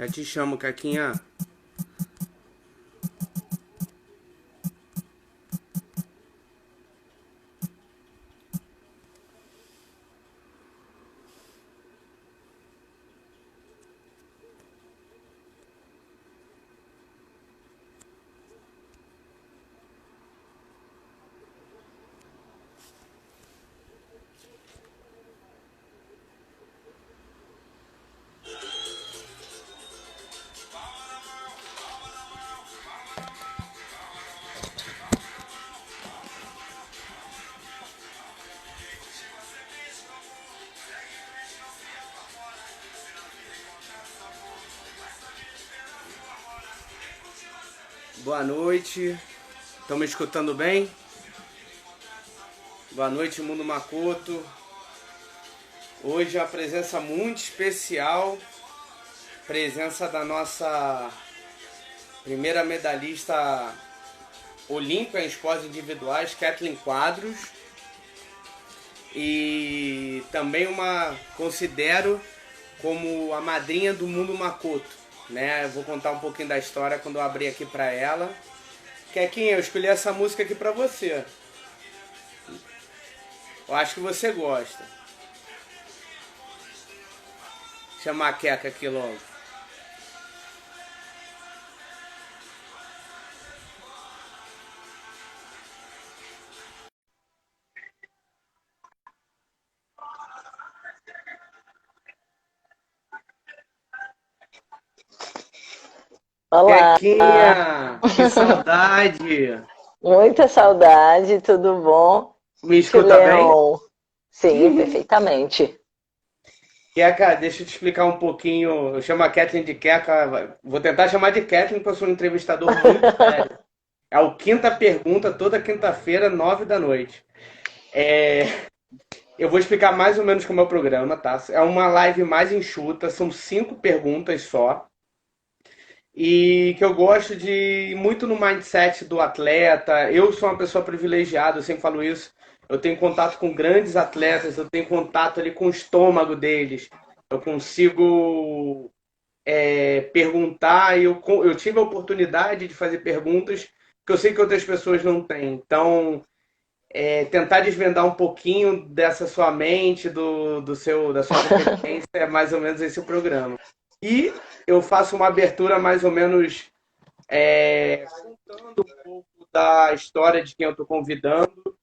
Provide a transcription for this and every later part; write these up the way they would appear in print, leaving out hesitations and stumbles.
Já te chamo, Caquinha. Boa noite. Estão me escutando bem? Boa noite, Mundo Makoto. Hoje é uma presença muito especial. Presença da nossa primeira medalhista olímpica em esportes individuais, Kathleen Quadros. E também considero como a madrinha do Mundo Makoto. Né? Eu vou contar um pouquinho da história quando eu abrir aqui pra ela. Kequinha, eu escolhi essa música aqui pra você. Eu acho que você gosta. Chamar a Queca aqui logo. Olá, Quequinha, que saudade! muita saudade, tudo bom? Me escuta bem? Leão, sim, perfeitamente. Queca, deixa eu te explicar um pouquinho. Eu chamo a Kathleen de Queca. Vou tentar chamar de Kathleen porque eu sou um entrevistador muito sério. É o Quinta Pergunta, toda quinta-feira, 9 da noite. Eu vou explicar mais ou menos como é o programa, tá? É uma live mais enxuta, são 5 perguntas só. E que eu gosto de ir muito no mindset do atleta. Eu sou uma pessoa privilegiada, eu sempre falo isso. Eu tenho contato com grandes atletas, eu tenho contato ali com o estômago deles. Eu consigo perguntar e eu tive a oportunidade de fazer perguntas que eu sei que outras pessoas não têm. Então, tentar desvendar um pouquinho dessa sua mente, da sua competência, é mais ou menos esse o programa. E eu faço uma abertura mais ou menos contando um pouco da história de quem eu estou convidando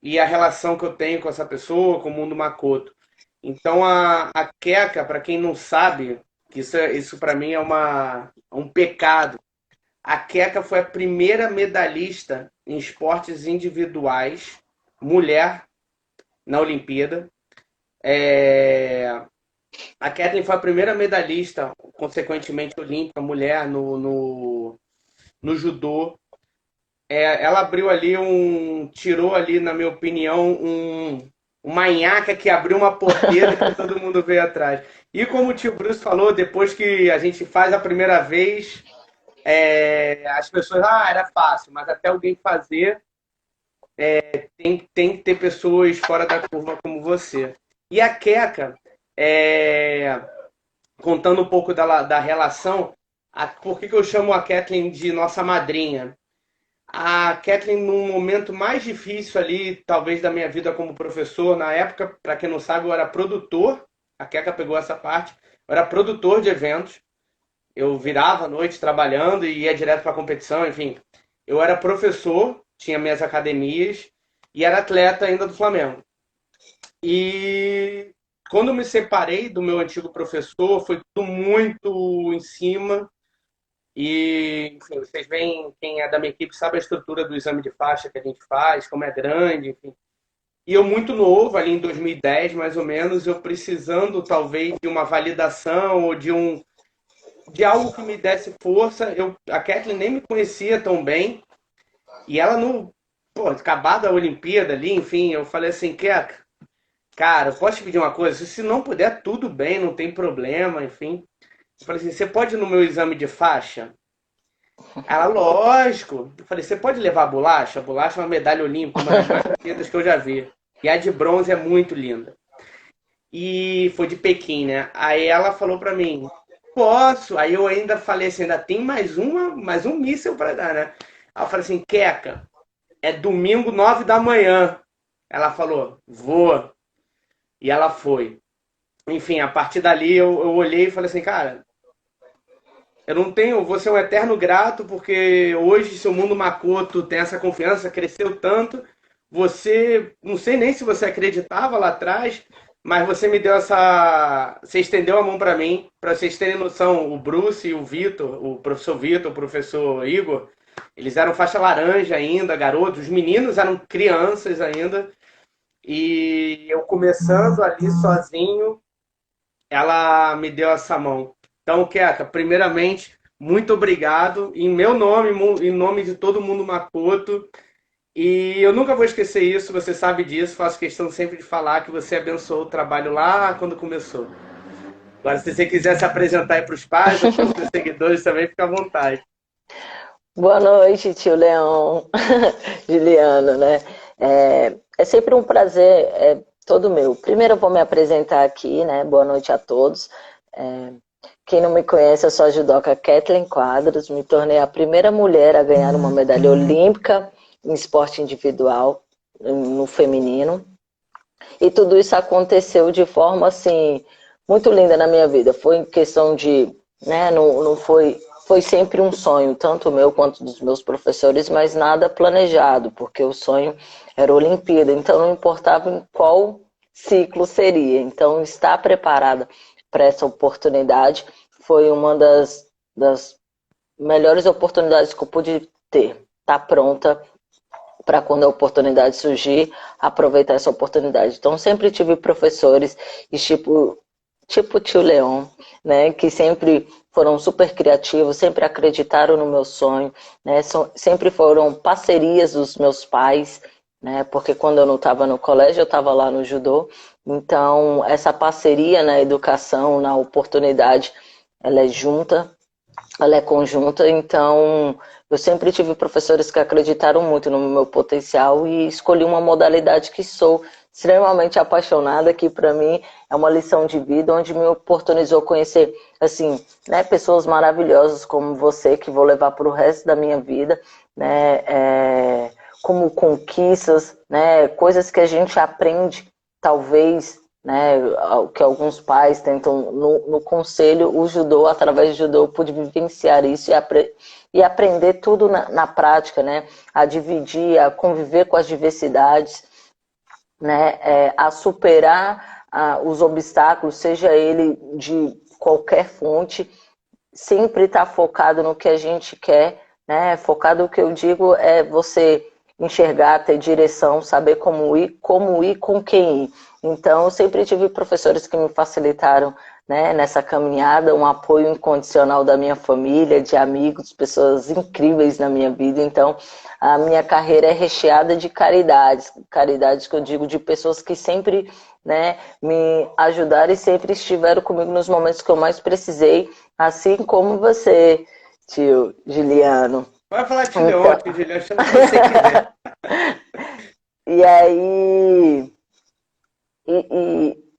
e a relação que eu tenho com essa pessoa, com o Mundo Makoto. Então, a Queca, para quem não sabe, que isso para mim é um pecado. A Queca foi a primeira medalhista em esportes individuais, mulher, na Olimpíada. A Kathleen foi a primeira medalhista, consequentemente olímpica, mulher no judô. Ela abriu ali tirou ali, na minha opinião, uma nhaca que abriu uma porteira que todo mundo veio atrás. E como o tio Bruce falou, depois que a gente faz a primeira vez, as pessoas, era fácil, mas até alguém fazer, tem que ter pessoas fora da curva como você. E a Queca, contando um pouco da relação, por que eu chamo a Kathleen de nossa madrinha? A Kathleen, num momento mais difícil ali, talvez da minha vida como professor, na época, para quem não sabe, eu era produtor, a Keka pegou essa parte, eu era produtor de eventos, eu virava à noite trabalhando e ia direto para a competição, enfim. Eu era professor, tinha minhas academias e era atleta ainda do Flamengo. E quando eu me separei do meu antigo professor, foi tudo muito em cima. E, enfim, vocês veem, quem é da minha equipe sabe a estrutura do exame de faixa que a gente faz, como é grande, enfim. E eu muito novo, ali em 2010, mais ou menos, eu precisando talvez de uma validação ou de algo que me desse força. A Kathleen nem me conhecia tão bem. E ela acabada a Olimpíada ali, enfim, eu falei assim, cara, eu posso te pedir uma coisa? Se não puder, tudo bem, não tem problema, enfim. Eu falei assim, você pode ir no meu exame de faixa? Ela, lógico. Eu falei, você pode levar a bolacha? A bolacha é uma medalha olímpica, uma das mais bonitas que eu já vi. E a de bronze é muito linda. E foi de Pequim, né? Aí ela falou pra mim, posso. Aí eu ainda falei assim, ainda tem mais um míssil para dar, né? Aí eu falei assim, Queca, é domingo, 9 da manhã. Ela falou, vou. E ela foi. Enfim, a partir dali eu olhei e falei assim, cara, eu não tenho, vou ser um eterno grato, porque hoje seu mundo Makoto tem essa confiança, cresceu tanto. Você, não sei nem se você acreditava lá atrás, mas você me deu essa. Você estendeu a mão para mim, para vocês terem noção. O Bruce e o Vitor, o professor Igor, eles eram faixa laranja ainda, garotos. Os meninos eram crianças ainda. E eu começando ali sozinho, ela me deu essa mão. Então, Keka, primeiramente, muito obrigado em meu nome, em nome de todo mundo Makoto. E eu nunca vou esquecer isso, você sabe disso, faço questão sempre de falar que você abençoou o trabalho lá quando começou. Agora, se você quiser se apresentar aí para os pais ou para os seus seguidores também, fica à vontade. Boa noite, tio Leão, Juliano, né? É sempre um prazer, todo meu. Primeiro eu vou me apresentar aqui, né? Boa noite a todos. É, Quem não me conhece, eu sou a judoca Kathleen Quadros, me tornei a primeira mulher a ganhar uma medalha olímpica em esporte individual, no feminino. E tudo isso aconteceu de forma, assim, muito linda na minha vida. Foi em questão de, né, não foi sempre um sonho, tanto meu quanto dos meus professores, mas nada planejado, porque o sonho era a Olimpíada, então não importava em qual ciclo seria. Então, estar preparada para essa oportunidade foi uma das melhores oportunidades que eu pude ter. Estar pronta para quando a oportunidade surgir, aproveitar essa oportunidade. Então, sempre tive professores tipo tio Leon, né, que sempre foram super criativos, sempre acreditaram no meu sonho, né, sempre foram parcerias dos meus pais, né, porque quando eu não estava no colégio, eu estava lá no judô. Então, essa parceria na educação, na oportunidade, ela é junta, ela é conjunta, então eu sempre tive professores que acreditaram muito no meu potencial e escolhi uma modalidade que sou extremamente apaixonada, que para mim é uma lição de vida, onde me oportunizou conhecer, assim, né, pessoas maravilhosas como você, que vou levar para o resto da minha vida, né, como conquistas, né, coisas que a gente aprende, talvez, né, que alguns pais tentam no conselho, o judô, através do judô, eu pude vivenciar isso e aprender tudo na prática, né, a dividir, a conviver com as diversidades, né, a superar os obstáculos, seja ele de qualquer fonte, sempre estar focado no que a gente quer, né, focado, o que eu digo é você enxergar, ter direção, saber como ir, com quem ir. Então, eu sempre tive professores que me facilitaram, né, nessa caminhada, um apoio incondicional da minha família, de amigos, pessoas incríveis na minha vida. Então, a minha carreira é recheada de caridades, caridades que eu digo de pessoas que sempre, né, me ajudaram e sempre estiveram comigo nos momentos que eu mais precisei, assim como você, tio Juliano. Vai falar de Leon, tio Juliano, chama o que você quiser. E aí,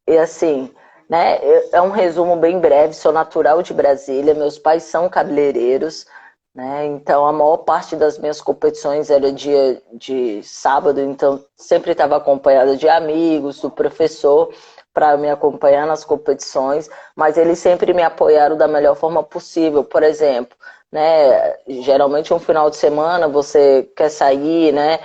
e assim, né? É um resumo bem breve. Sou natural de Brasília, meus pais são cabeleireiros, né? Então a maior parte das minhas competições era dia de sábado, então sempre estava acompanhada de amigos, do professor para me acompanhar nas competições, mas eles sempre me apoiaram da melhor forma possível. Por exemplo, né? Geralmente um final de semana você quer sair, né?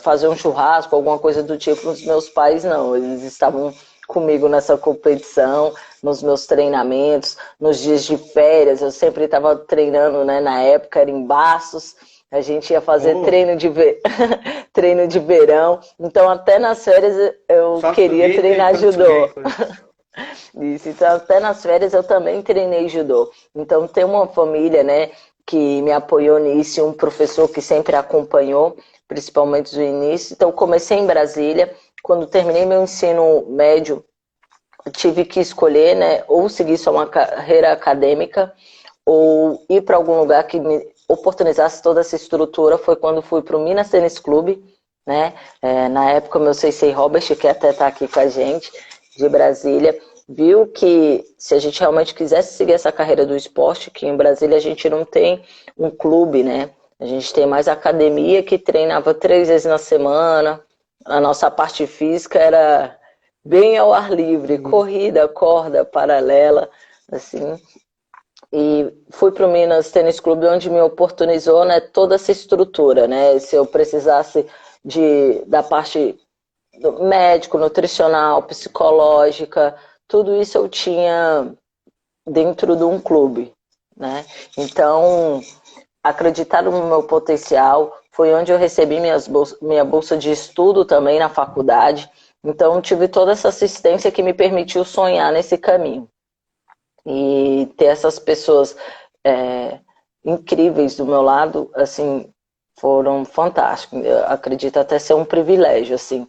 Fazer um churrasco, alguma coisa do tipo. Os meus pais não, eles estavam comigo nessa competição, nos meus treinamentos, nos dias de férias, eu sempre estava treinando, né? Na época era em Baços, a gente ia fazer treino de verão, então até nas férias eu queria treinar judô. Isso, então até nas férias eu também treinei judô. Então tem uma família, né, que me apoiou nisso, um professor que sempre acompanhou, principalmente do início. Então, comecei em Brasília. Quando terminei meu ensino médio, tive que escolher, né, ou seguir só uma carreira acadêmica, ou ir para algum lugar que me oportunizasse toda essa estrutura. Foi quando fui para o Minas Tênis Clube, né? Na época, meu sensei Robert, que até está aqui com a gente, de Brasília, viu que se a gente realmente quisesse seguir essa carreira do esporte, que em Brasília a gente não tem um clube, né? A gente tem mais academia que treinava 3 vezes na semana. A nossa parte física era bem ao ar livre, corrida, corda, paralela, assim. E fui para o Minas Tênis Clube, onde me oportunizou, né, toda essa estrutura, né? Se eu precisasse da parte do médico, nutricional, psicológica, tudo isso eu tinha dentro de um clube, né? Então, acreditar no meu potencial, foi onde eu recebi minha bolsa de estudo também na faculdade. Então, tive toda essa assistência que me permitiu sonhar nesse caminho. E ter essas pessoas incríveis do meu lado, assim, foram fantásticos. Eu acredito até ser um privilégio, assim,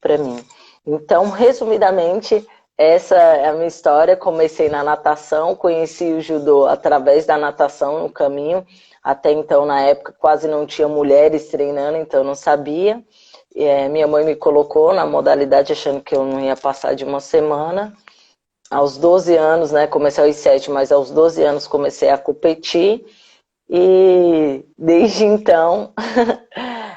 para mim. Então, resumidamente, essa é a minha história. Comecei na natação, conheci o judô através da natação no caminho. Até então, na época, quase não tinha mulheres treinando, então eu não sabia. Minha mãe me colocou na modalidade achando que eu não ia passar de uma semana. Aos 12 anos, né, comecei aos 7, mas aos 12 anos comecei a competir. E desde então,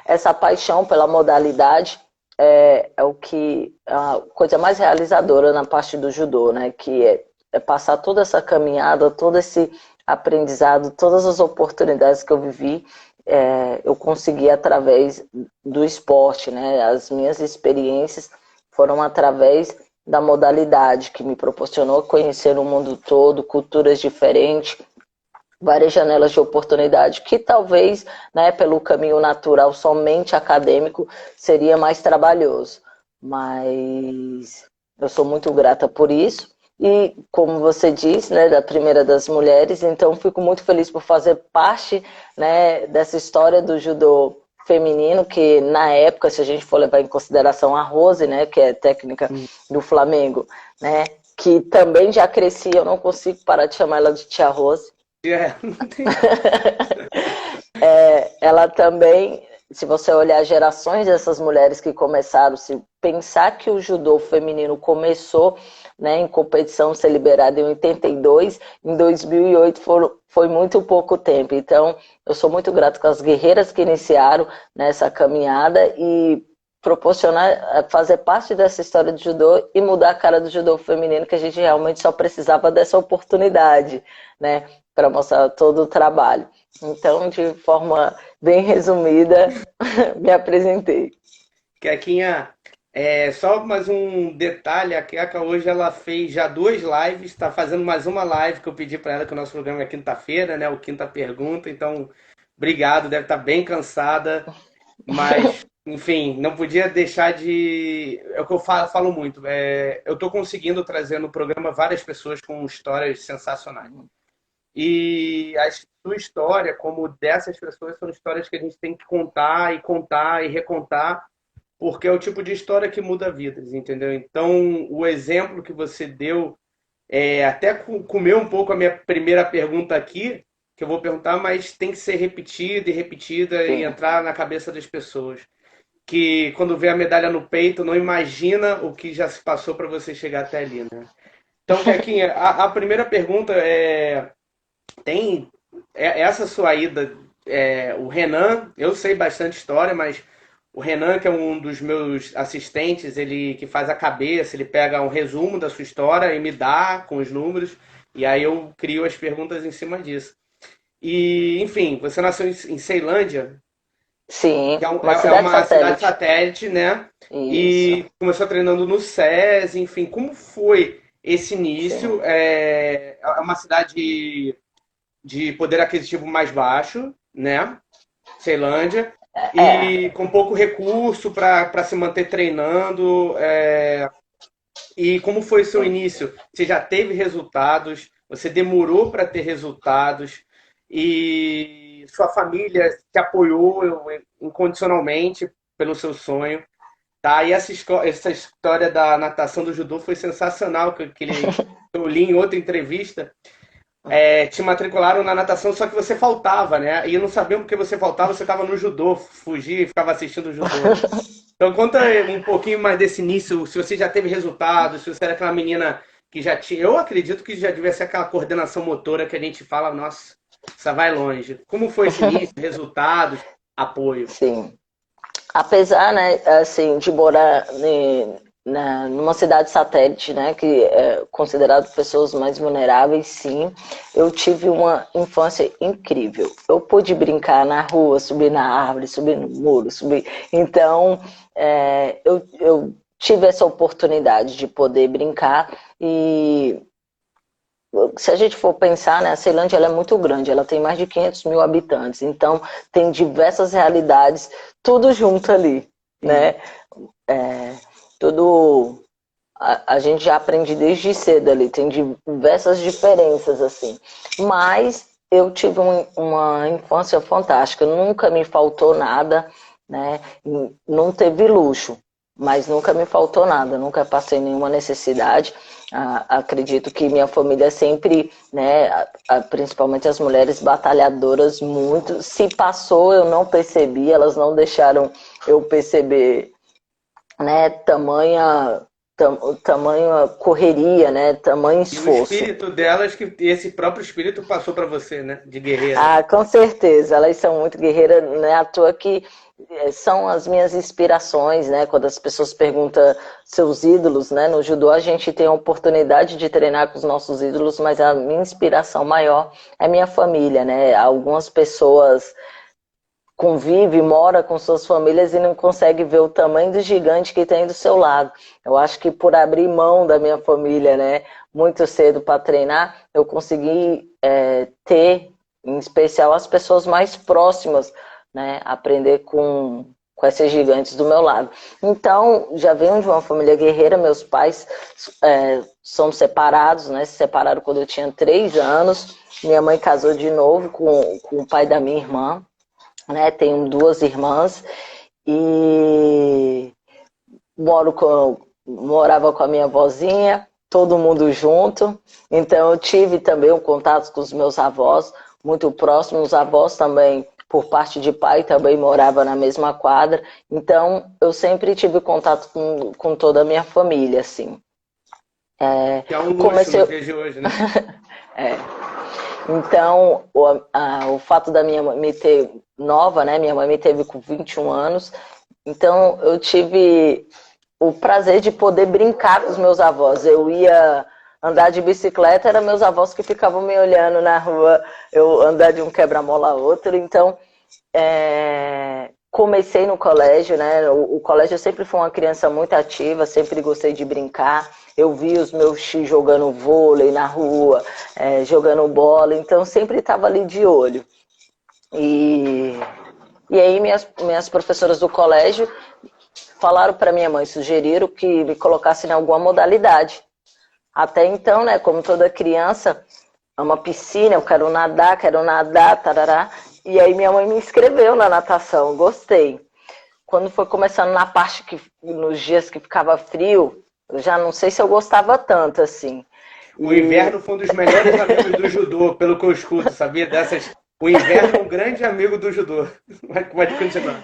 essa paixão pela modalidade é o que a coisa mais realizadora na parte do judô, né? Que é passar toda essa caminhada, todo esse aprendizado, todas as oportunidades que eu vivi, eu consegui através do esporte, né? As minhas experiências foram através da modalidade que me proporcionou conhecer o mundo todo, culturas diferentes, várias janelas de oportunidade que talvez, né, pelo caminho natural somente acadêmico seria mais trabalhoso, mas eu sou muito grata por isso e como você disse, né, da primeira das mulheres, então fico muito feliz por fazer parte, né, dessa história do judô feminino, que na época, se a gente for levar em consideração a Rose, né, que é técnica do Flamengo, né, que também já cresci, eu não consigo parar de chamar ela de tia Rose. Ela também, se você olhar gerações dessas mulheres que começaram, se pensar que o judô feminino começou, né, em competição ser liberado em 82, em 2008 foi muito pouco tempo. Então, eu sou muito grato com as guerreiras que iniciaram nessa caminhada e proporcionar, fazer parte dessa história do judô e mudar a cara do judô feminino, que a gente realmente só precisava dessa oportunidade, né, para mostrar todo o trabalho. Então, de forma bem resumida, me apresentei. Quequinha, só mais um detalhe, a Queca hoje ela fez já 2 lives, está fazendo mais uma live que eu pedi para ela, que o nosso programa é quinta-feira, né? O Quinta Pergunta, então obrigado, deve estar bem cansada, mas enfim, não podia deixar de. É o que eu falo muito, eu estou conseguindo trazer no programa várias pessoas com histórias sensacionais. E a sua história, como dessas pessoas, são histórias que a gente tem que contar e contar e recontar, porque é o tipo de história que muda vidas, entendeu? Então, o exemplo que você deu, até comeu um pouco a minha primeira pergunta aqui, que eu vou perguntar, mas tem que ser repetida e repetida e entrar na cabeça das pessoas. Que quando vê a medalha no peito, não imagina o que já se passou para você chegar até ali, né? Então, Quequinha, a primeira pergunta tem essa sua ida, o Renan, eu sei bastante história, mas o Renan, que é um dos meus assistentes, ele que faz a cabeça, ele pega um resumo da sua história e me dá com os números, e aí eu crio as perguntas em cima disso. E, enfim, você nasceu em Ceilândia, Sim, que uma é cidade uma cidade satélite. satélite, né? Isso. E começou treinando no SESI, enfim, como foi esse Sim. início? É uma cidade de poder aquisitivo mais baixo, né? Ceilândia, e com pouco recurso para se manter treinando. E como foi o seu início? Você já teve resultados? Você demorou para ter resultados? E sua família te apoiou incondicionalmente pelo seu sonho? Tá? E essa história da natação do judô foi sensacional, que eu li em outra entrevista. Te matricularam na natação, só que você faltava, né? E não sabiam porque você faltava, você estava no judô, fugia e ficava assistindo o judô, né? Então conta um pouquinho mais desse início, se você já teve resultados, se você era aquela menina que já tinha, eu acredito que já devia ser aquela coordenação motora que a gente fala, nossa, isso vai longe. Como foi esse início, resultados, apoio? Sim. Apesar, né, assim, de morar numa cidade satélite, né, que é considerado pessoas mais vulneráveis, sim, eu tive uma infância incrível. Eu pude brincar na rua, subir na árvore, subir no muro, subir. Então, eu tive essa oportunidade de poder brincar e se a gente for pensar, né, a Ceilândia ela é muito grande, ela tem mais de 500 mil habitantes, então tem diversas realidades, tudo junto ali, né? Tudo a gente já aprende desde cedo ali, tem diversas diferenças assim, mas eu tive uma infância fantástica, nunca me faltou nada, né? Não teve luxo, mas nunca me faltou nada, nunca passei nenhuma necessidade. Acredito que minha família sempre, né, principalmente as mulheres batalhadoras muito, se passou eu não percebi, elas não deixaram eu perceber, né, tamanha correria, né, tamanho E o esforço. espírito delas, que esse próprio espírito passou para você, né? De guerreira. Com certeza, elas são muito guerreiras, né, à toa que são as minhas inspirações, né, quando as pessoas perguntam seus ídolos, né, no judô a gente tem a oportunidade de treinar com os nossos ídolos, mas a minha inspiração maior é minha família, né, algumas pessoas convive, mora com suas famílias e não consegue ver o tamanho do gigante que tem do seu lado. Eu acho que por abrir mão da minha família, né, muito cedo para treinar, eu consegui ter, em especial, as pessoas mais próximas, né, aprender com esses gigantes do meu lado. Então, já venho de uma família guerreira, meus pais são separados, né, se separaram quando eu tinha 3 anos, minha mãe casou de novo com o pai da minha irmã, né? Tenho 2 irmãs e morava com a minha avózinha, todo mundo junto. Então eu tive também um contato com os meus avós, muito próximos. Os avós também, por parte de pai, também morava na mesma quadra. Então eu sempre tive contato com toda a minha família, assim. Que é um luxo nos dias de hoje, né? Então, o fato da minha mãe me ter nova, né? Minha mãe me teve com 21 anos. Então, eu tive o prazer de poder brincar com os meus avós. Eu ia andar de bicicleta, eram meus avós que ficavam me olhando na rua, eu andar de um quebra-mola a outro. Então, comecei no colégio, né? O colégio eu sempre fui uma criança muito ativa, sempre gostei de brincar. Eu vi os meus tios jogando vôlei na rua, jogando bola, então sempre estava ali de olho. E aí minhas professoras do colégio falaram para minha mãe, sugeriram que me colocasse em alguma modalidade. Até então, né, como toda criança, é uma piscina, eu quero nadar, tarará. E aí minha mãe me inscreveu na natação, gostei. Quando foi começando na parte que, nos dias que ficava frio, eu já não sei se eu gostava tanto, assim. O inverno foi um dos melhores amigos do judô, pelo que eu escuto, sabia? O inverno é um grande amigo do judô. Pode continuar.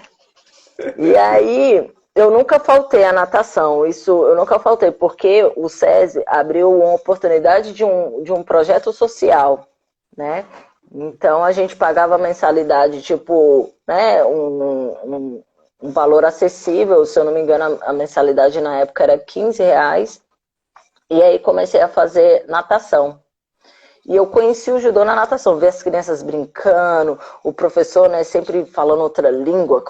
E aí, eu nunca faltei à natação, eu nunca faltei, porque o SESI abriu uma oportunidade de um projeto social, né? Então, a gente pagava mensalidade, tipo, né, um valor acessível, se eu não me engano, a mensalidade na época era R$ 15, e aí comecei a fazer natação. E eu conheci o judô na natação, ver as crianças brincando, o professor, né, sempre falando outra língua,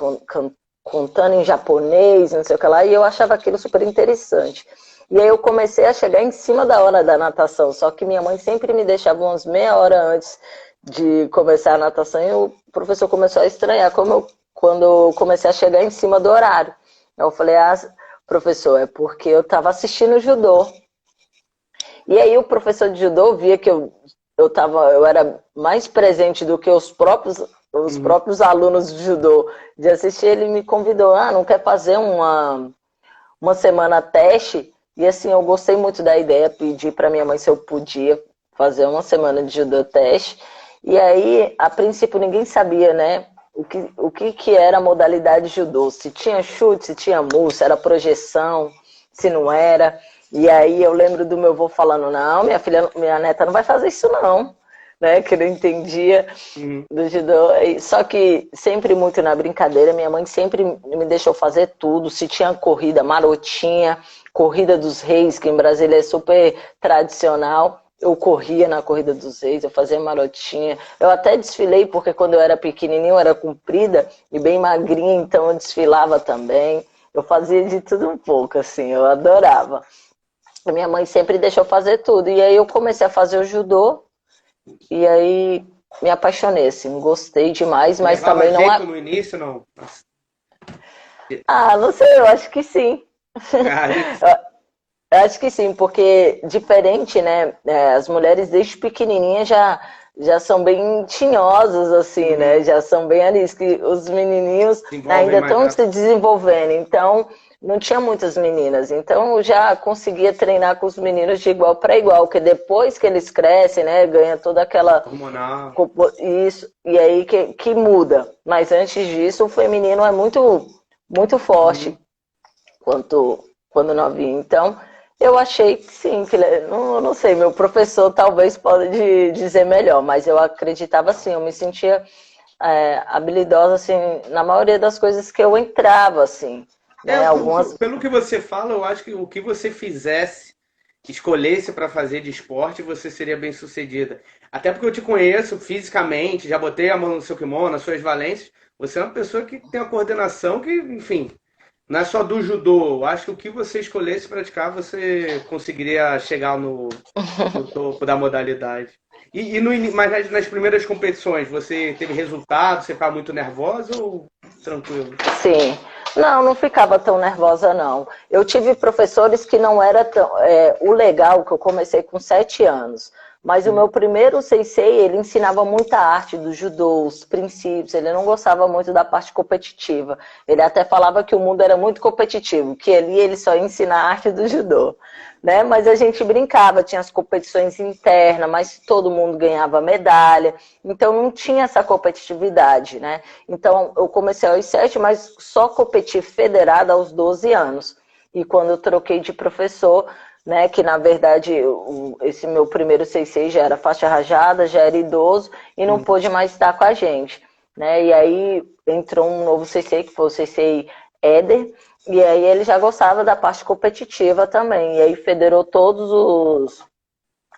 contando em japonês, não sei o que lá, e eu achava aquilo super interessante. E aí eu comecei a chegar em cima da hora da natação, só que minha mãe sempre me deixava umas meia hora antes de começar a natação, e o professor começou a estranhar quando eu comecei a chegar em cima do horário. Eu falei, professor, é porque eu estava assistindo o judô. E aí o professor de judô via que eu era mais presente do que os próprios alunos de judô de assistir, ele me convidou, não quer fazer uma semana teste? E assim, eu gostei muito da ideia, pedi para minha mãe se eu podia fazer uma semana de judô teste. E aí, a princípio, ninguém sabia, né, o que era a modalidade judô, se tinha chute, se tinha murro, se era projeção, se não era. E aí eu lembro do meu avô falando, não, minha filha, minha neta não vai fazer isso não, né? Que eu não entendia do judô. Só que sempre muito na brincadeira, minha mãe sempre me deixou fazer tudo. Se tinha corrida, marotinha, corrida dos reis, que em Brasília é super tradicional. Eu corria na corrida dos reis, eu fazia marotinha. Eu até desfilei, porque quando eu era pequenininho, eu era comprida e bem magrinha, então eu desfilava também. Eu fazia de tudo um pouco, assim, eu adorava. A minha mãe sempre deixou fazer tudo. E aí eu comecei a fazer o judô, e aí me apaixonei, assim, gostei demais, mas Levava também não... jeito no início, não? Ah, não sei, eu acho que sim. Ah, Eu acho que sim, porque diferente, né? As mulheres desde pequenininha já são bem tinhosas, assim, né? Já são bem ali, que os menininhos desenvolvem ainda mais estão rápido. se desenvolvendo. Então, não tinha muitas meninas. Então, eu já conseguia treinar com os meninos de igual para igual, porque depois que eles crescem, né? Ganha toda aquela... Hormonal. Isso, e aí que muda. Mas antes disso, o feminino é muito forte quando novinho. Então, eu achei que sim, que não sei, meu professor talvez pode dizer melhor, mas eu acreditava assim, eu me sentia habilidosa assim, na maioria das coisas que eu entrava, assim, né? Algumas. Pelo que você fala, eu acho que o que você fizesse, escolhesse para fazer de esporte, você seria bem sucedida. Até porque eu te conheço fisicamente, já botei a mão no seu kimono, nas suas valências. Você é uma pessoa que tem uma coordenação que, enfim, não é só do judô. Eu acho que o que você escolhesse praticar, você conseguiria chegar no topo da modalidade. Mas nas primeiras competições, você teve resultado? Você ficava muito nervosa ou tranquilo? Sim. Não ficava tão nervosa, não. Eu tive professores que não era tão... o legal, que eu comecei com 7 anos, mas o meu primeiro sensei, ele ensinava muita arte do judô, os princípios, ele não gostava muito da parte competitiva. Ele até falava que o mundo era muito competitivo, que ali ele só ia ensinar a arte do judô. Né? Mas a gente brincava, tinha as competições internas, mas todo mundo ganhava medalha, então não tinha essa competitividade, né? Então eu comecei aos 7, mas só competi federada aos 12 anos. E quando eu troquei de professor, né, que na verdade esse meu primeiro sensei já era faixa rajada, já era idoso e não pôde mais estar com a gente, né? E aí entrou um novo sensei, que foi o sensei Éder, e aí ele já gostava da parte competitiva também. E aí federou todos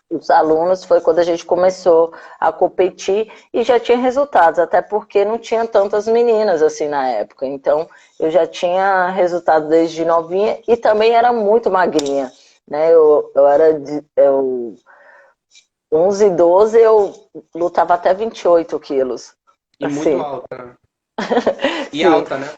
os alunos, foi quando a gente começou a competir e já tinha resultados, até porque não tinha tantas meninas assim na época. Então eu já tinha resultado desde novinha e também era muito magrinha. Né? Eu era eu, 11, 12, eu lutava até 28 quilos. E muito Assim, alta, né? E sim. alta, né?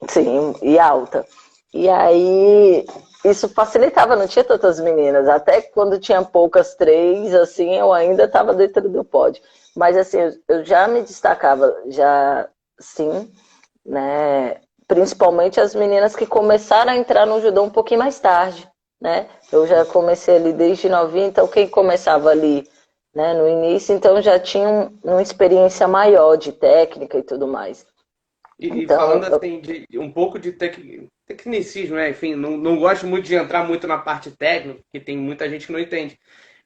Sim, e alta. E aí, isso facilitava, não tinha tantas meninas. Até quando tinha poucas três, assim, eu ainda estava dentro do pódio. Mas, assim, eu já me destacava, já, sim, né? Principalmente as meninas que começaram a entrar no judô um pouquinho mais tarde, né? Eu já comecei ali desde novinha, então quem começava ali, né, no início, então já tinha uma experiência maior de técnica e tudo mais. E Então, falando assim, de um pouco de tecnicismo, né? Enfim, não gosto muito de entrar muito na parte técnica, porque tem muita gente que não entende.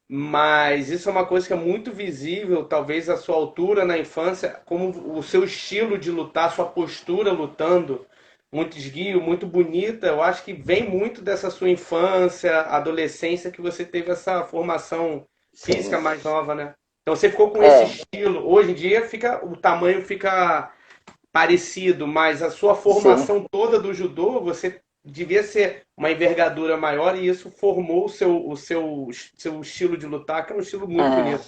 Mas isso é uma coisa que é muito visível, talvez a sua altura na infância, como o seu estilo de lutar, sua postura lutando, muito esguio, muito bonita. Eu acho que vem muito dessa sua infância, adolescência, que você teve essa formação física sim. mais nova, né? Então você ficou com esse É, estilo. Hoje em dia o tamanho fica parecido, mas a sua sim. formação toda do judô, você devia ser uma envergadura maior e isso formou seu estilo de lutar, que é um estilo muito bonito.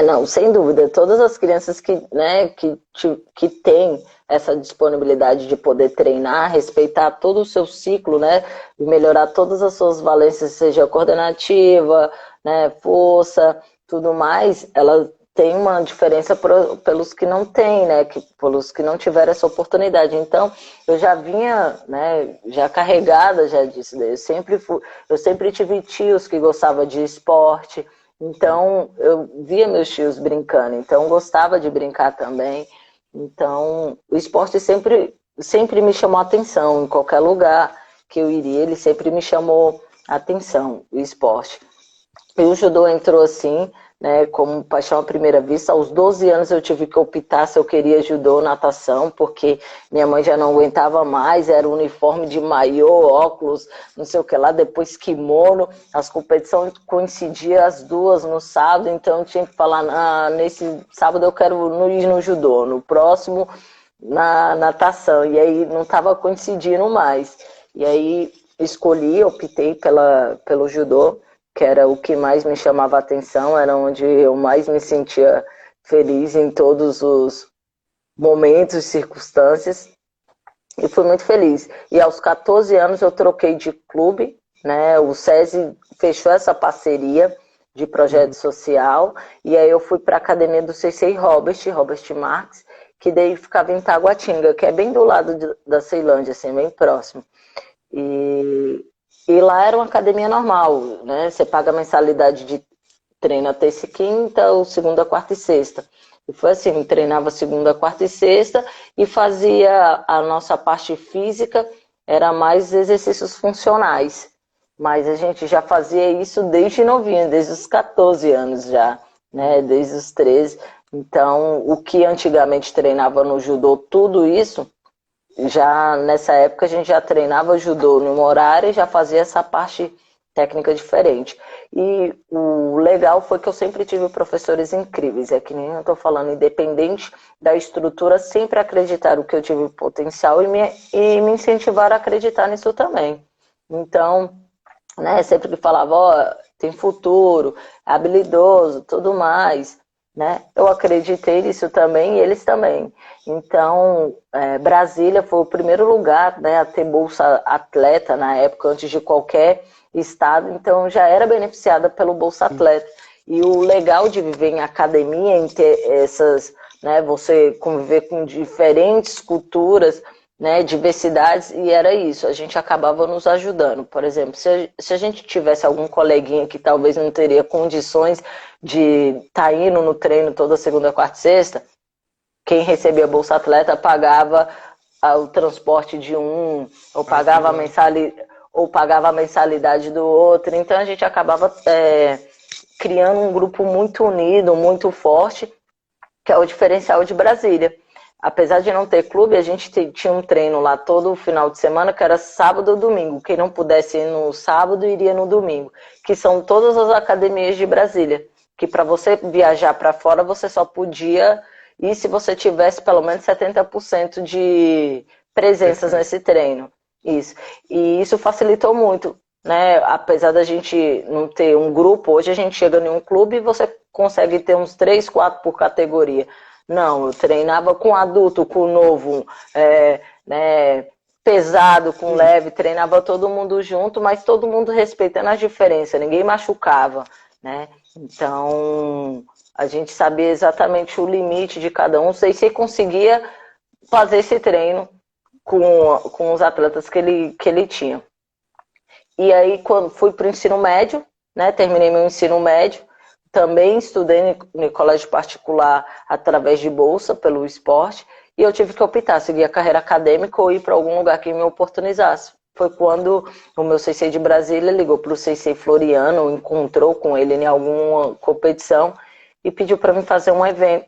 Não, sem dúvida. Todas as crianças que têm essa disponibilidade de poder treinar, respeitar todo o seu ciclo, né? E melhorar todas as suas valências, seja coordenativa, né, força, tudo mais, ela tem uma diferença pelos que não têm, né? Pelos que não tiveram essa oportunidade. Então, eu já vinha, né, já carregada já disso. Eu sempre tive tios que gostavam de esporte. Então, eu via meus tios brincando, então gostava de brincar também. Então, o esporte sempre me chamou a atenção, em qualquer lugar que eu iria, ele sempre me chamou atenção, o esporte. E o judô entrou assim, né, como paixão à primeira vista. Aos 12 anos eu tive que optar se eu queria judô ou natação, porque minha mãe já não aguentava mais, era uniforme de maiô, óculos, não sei o que lá, depois kimono. As competições coincidiam as duas no sábado, então eu tinha que falar, nesse sábado eu quero ir no judô, no próximo na natação, e aí não estava coincidindo mais. E aí optei pelo judô, que era o que mais me chamava a atenção, era onde eu mais me sentia feliz em todos os momentos e circunstâncias, e fui muito feliz. E aos 14 anos eu troquei de clube, né? O SESI fechou essa parceria de projeto social, e aí eu fui para a academia do Sensei Robert Marques, que daí ficava em Taguatinga, que é bem do lado da Ceilândia, assim, bem próximo. E lá era uma academia normal, né? Você paga a mensalidade de treino terça e quinta, ou segunda, quarta e sexta. E foi assim, treinava segunda, quarta e sexta e fazia a nossa parte física, era mais exercícios funcionais. Mas a gente já fazia isso desde novinha, desde os 14 anos já, né? Desde os 13. Então, o que antigamente treinava no judô, tudo isso, já nessa época a gente já treinava judô no horário e já fazia essa parte técnica diferente. E o legal foi que eu sempre tive professores incríveis, é que nem eu estou falando, independente da estrutura, sempre acreditaram que eu tive potencial e me incentivaram a acreditar nisso também. Então, né, sempre que falava, ó, tem futuro, habilidoso, tudo mais, né? Eu acreditei nisso também e eles também. Então, Brasília foi o primeiro lugar, né, a ter bolsa atleta na época, antes de qualquer estado, então já era beneficiada pelo Bolsa Atleta. E o legal de viver em academia, em ter essas, né, você conviver com diferentes culturas, né, diversidades, e era isso, a gente acabava nos ajudando. Por exemplo, se a gente tivesse algum coleguinha que talvez não teria condições de estar indo no treino toda segunda, quarta e sexta, quem recebia Bolsa Atleta pagava o transporte de um, ou pagava a mensalidade do outro. Então a gente acabava criando um grupo muito unido, muito forte, que é o diferencial de Brasília. Apesar de não ter clube, a gente tinha um treino lá todo final de semana, que era sábado ou domingo. Quem não pudesse ir no sábado, iria no domingo. Que são todas as academias de Brasília. Que para você viajar para fora, você só podia ir se você tivesse pelo menos 70% de presenças nesse treino. Isso. E isso facilitou muito, né? Apesar da gente não ter um grupo, hoje a gente chega em um clube e você consegue ter uns 3, 4 por categoria. Não, eu treinava com adulto, com novo, né, pesado, com leve, treinava todo mundo junto, mas todo mundo respeitando as diferenças, ninguém machucava, né? Então, a gente sabia exatamente o limite de cada um, sei se conseguia fazer esse treino com os atletas que ele tinha. E aí, quando fui para o ensino médio, né, terminei meu ensino médio, também estudei em colégio particular através de bolsa pelo esporte, e eu tive que optar, seguir a carreira acadêmica ou ir para algum lugar que me oportunizasse. Foi quando o meu Sensei de Brasília ligou para o Sensei Floriano, encontrou com ele em alguma competição e pediu para mim fazer um evento,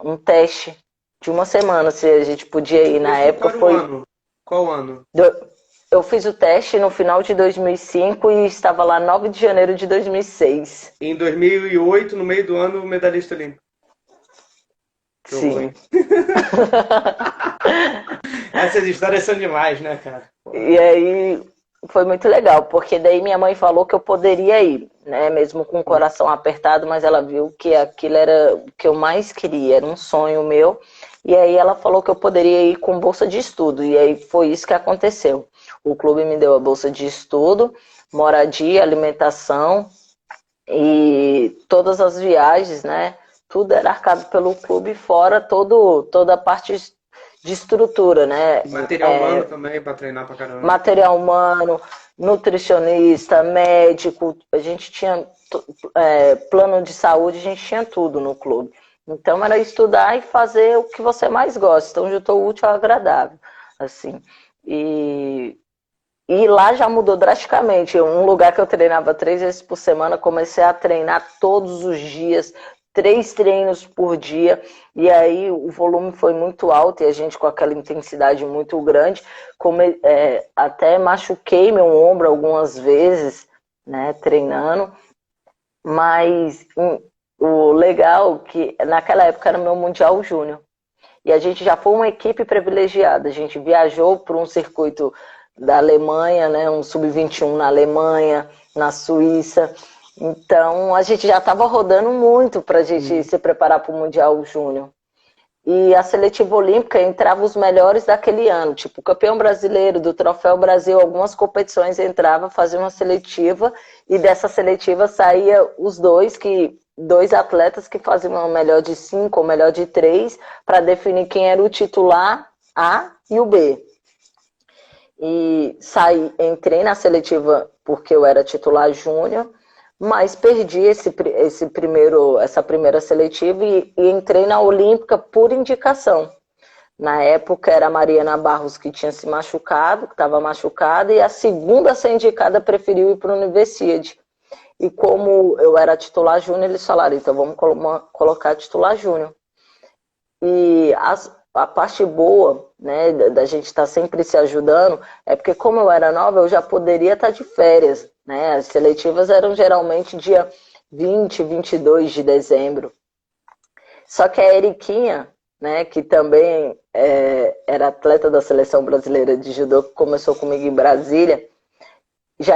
um teste de uma semana, se a gente podia ir. Na época foi... Qual ano? Eu fiz o teste no final de 2005 e estava lá 9 de janeiro de 2006. Em 2008, no meio do ano, medalhista olímpico. Sim. Essas histórias são demais, né, cara? E aí foi muito legal, porque daí minha mãe falou que eu poderia ir, né? Mesmo com o coração apertado, mas ela viu que aquilo era o que eu mais queria, era um sonho meu. E aí ela falou que eu poderia ir com bolsa de estudo, e aí foi isso que aconteceu. O clube me deu a bolsa de estudo, moradia, alimentação e todas as viagens, né? Tudo era arcado pelo clube, fora toda a parte de estrutura, né? Material humano também, para treinar pra caramba. Material humano, nutricionista, médico, a gente tinha plano de saúde, a gente tinha tudo no clube. Então era estudar e fazer o que você mais gosta. Então juntou o útil ao agradável, assim. E E lá já mudou drasticamente. Um lugar que eu treinava 3 vezes por semana, comecei a treinar todos os dias, 3 treinos por dia. E aí o volume foi muito alto e a gente com aquela intensidade muito grande. Até machuquei meu ombro algumas vezes, né, treinando. Mas o legal é que naquela época era meu Mundial Júnior. E a gente já foi uma equipe privilegiada. A gente viajou para um circuito da Alemanha, né, um sub-21 na Alemanha, na Suíça. Então, a gente já estava rodando muito para a gente se preparar para o Mundial Júnior. E a seletiva olímpica entrava os melhores daquele ano, tipo o campeão brasileiro do Troféu Brasil, algumas competições entrava, fazia uma seletiva, e dessa seletiva saía os dois atletas que faziam o melhor de 5 ou melhor de 3 para definir quem era o titular A e o B. E entrei na seletiva porque eu era titular júnior, mas perdi essa primeira seletiva e entrei na Olímpica por indicação. Na época era a Mariana Barros que tinha se machucado, que estava machucada, e a segunda a ser indicada preferiu ir para a Universidade. E como eu era titular júnior, eles falaram, então vamos colocar titular júnior. E a parte boa, né, da gente estar sempre se ajudando, é porque como eu era nova, eu já poderia estar de férias, né? As seletivas eram geralmente dia 20, 22 de dezembro. Só que a Eriquinha, né, que também era atleta da seleção brasileira de judô, que começou comigo em Brasília, já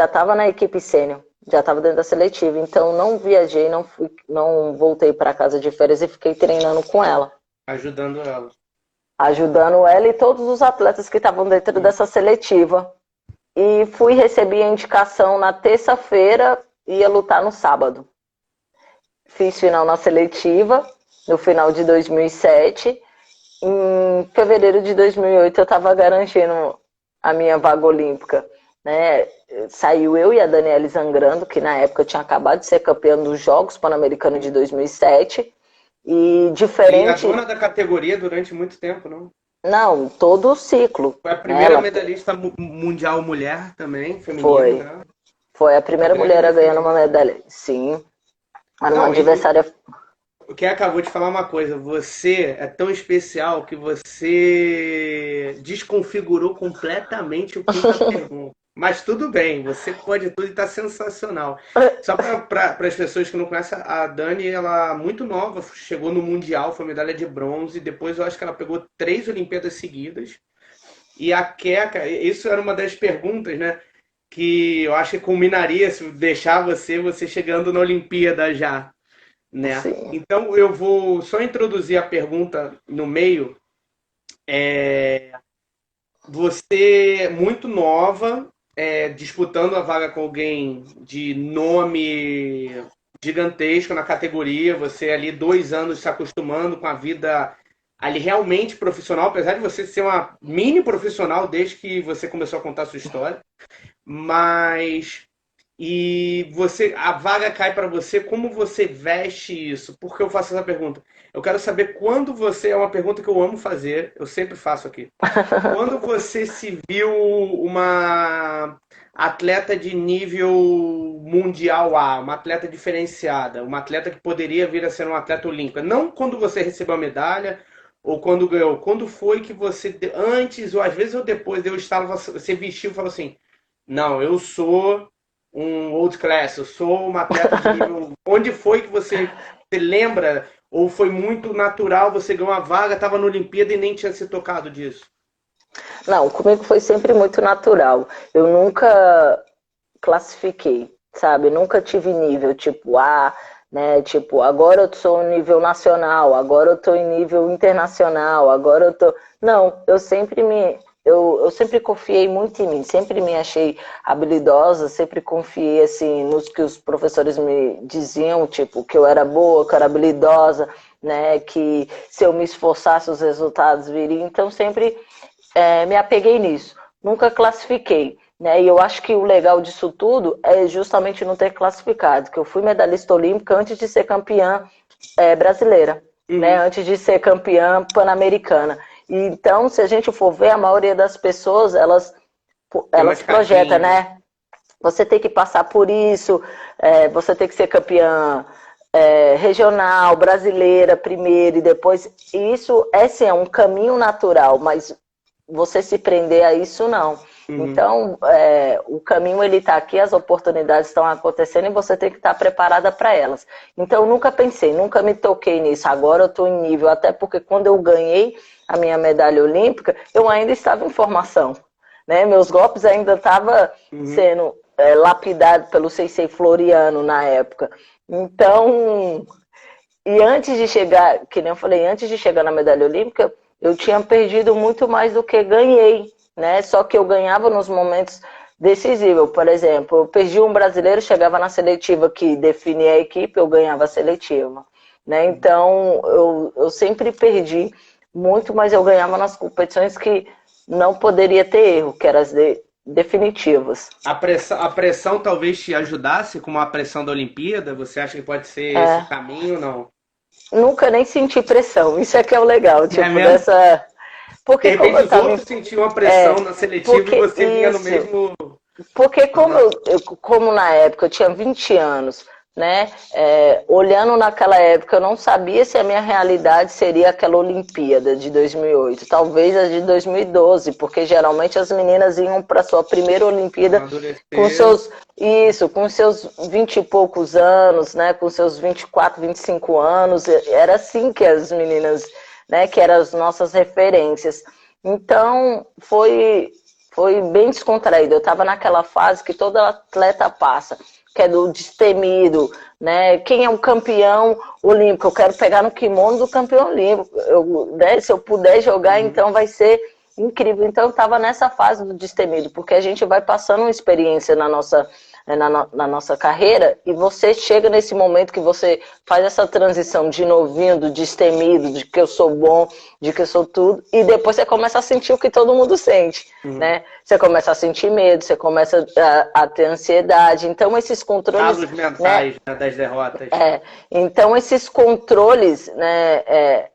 estava na equipe sênior, já estava dentro da seletiva, então não viajei, não voltei para casa de férias e fiquei treinando com ela. Ajudando ela. Ajudando ela e todos os atletas que estavam dentro dessa seletiva. E recebi a indicação na terça-feira e ia lutar no sábado. Fiz final na seletiva, no final de 2007. Em fevereiro de 2008 eu estava garantindo a minha vaga olímpica, né? Saiu eu e a Daniele Zangrando, que na época tinha acabado de ser campeã dos Jogos Pan-Americanos de 2007. E diferente... E a dona da categoria durante muito tempo, não? Não, todo o ciclo. Foi a primeira medalhista mundial mulher também, feminina. Né? Foi a primeira mulher a ganhar uma medalha. Sim. Era uma adversária... O que acabou de falar uma coisa, você é tão especial que você desconfigurou completamente o quinta pergunta. Mas tudo bem, você pode tudo e está sensacional. Só para as pessoas que não conhecem, a Dani, ela muito nova, chegou no Mundial, foi medalha de bronze, depois eu acho que ela pegou 3 Olimpíadas seguidas. E a Keka, isso era uma das perguntas, né? Que eu acho que culminaria se deixar você chegando na Olimpíada já. Né? Então eu vou só introduzir a pergunta no meio. Você muito nova, disputando a vaga com alguém de nome gigantesco na categoria, você ali 2 anos se acostumando com a vida ali realmente profissional, apesar de você ser uma mini profissional desde que você começou a contar a sua história, mas a vaga cai para você, como você veste isso? Por que eu faço essa pergunta? Eu quero saber quando você, é uma pergunta que eu amo fazer, eu sempre faço aqui. Quando você se viu uma atleta de nível mundial A, uma atleta diferenciada, uma atleta que poderia vir a ser uma atleta olímpica, não quando você recebeu a medalha ou quando ganhou, quando foi que você, antes ou às vezes ou depois, você vestiu e falou assim, não, eu sou um old class, eu sou uma atleta de nível... Onde foi que você lembra? Ou foi muito natural, você ganhou uma vaga, estava na Olimpíada e nem tinha se tocado disso? Não, comigo foi sempre muito natural. Eu nunca classifiquei, sabe? Nunca tive nível, tipo, né? Tipo, agora eu sou em nível nacional, agora eu tô em nível internacional, agora eu tô... Não, eu sempre confiei muito em mim, sempre me achei habilidosa, sempre confiei assim, nos que os professores me diziam, tipo, que eu era boa, que eu era habilidosa, né, que se eu me esforçasse os resultados viriam, então sempre me apeguei nisso, nunca classifiquei, né, e eu acho que o legal disso tudo é justamente não ter classificado, que eu fui medalhista olímpica antes de ser campeã brasileira, né, antes de ser campeã pan-americana. Então, se a gente for ver, a maioria das pessoas, elas projetam, né? Você tem que passar por isso, você tem que ser campeã regional, brasileira primeiro e depois. Isso é um caminho natural, mas você se prender a isso, não. Então, o caminho ele está aqui, as oportunidades estão acontecendo e você tem que estar preparada para elas. Então, eu nunca pensei, nunca me toquei nisso. Agora eu estou em nível, até porque quando eu ganhei a minha medalha olímpica, eu ainda estava em formação. Né? Meus golpes ainda estavam sendo lapidados pelo Sensei Floriano na época. Então, e antes de chegar, que nem eu falei, antes de chegar na medalha olímpica, eu tinha perdido muito mais do que ganhei, né? Só que eu ganhava nos momentos decisivos. Por exemplo, eu perdi um brasileiro, chegava na seletiva que definia a equipe, eu ganhava a seletiva. Né? Então, eu sempre perdi muito, mas eu ganhava nas competições que não poderia ter erro, que eram as definitivas. A pressão talvez te ajudasse, como a pressão da Olimpíada? Você acha que pode ser esse o caminho ou não? Nunca nem senti pressão, isso é que é o legal, tipo, dessa... Porque de repente os outros sentiam a pressão na seletiva e você vinha no mesmo... Porque como na época eu tinha 20 anos, né? Olhando naquela época, eu não sabia se a minha realidade seria aquela Olimpíada de 2008, talvez a de 2012, porque geralmente as meninas iam para sua primeira Olimpíada com seus 20 e poucos anos, né? Com seus 24, 25 anos, era assim que as meninas, né? Que eram as nossas referências. Então, foi bem descontraído. Eu estava naquela fase que todo atleta passa, que é do destemido, né? Quem é um campeão olímpico? Eu quero pegar no kimono do campeão olímpico. Né? Se eu puder jogar, então vai ser incrível. Então eu estava nessa fase do destemido, porque a gente vai passando uma experiência na nossa carreira e você chega nesse momento que você faz essa transição de novinho, do destemido, de que eu sou bom, de que eu sou tudo, e depois você começa a sentir o que todo mundo sente, né? Você começa a sentir medo, você começa a ter ansiedade, então esses controles... Os mentais, né, das derrotas. Então esses controles, né,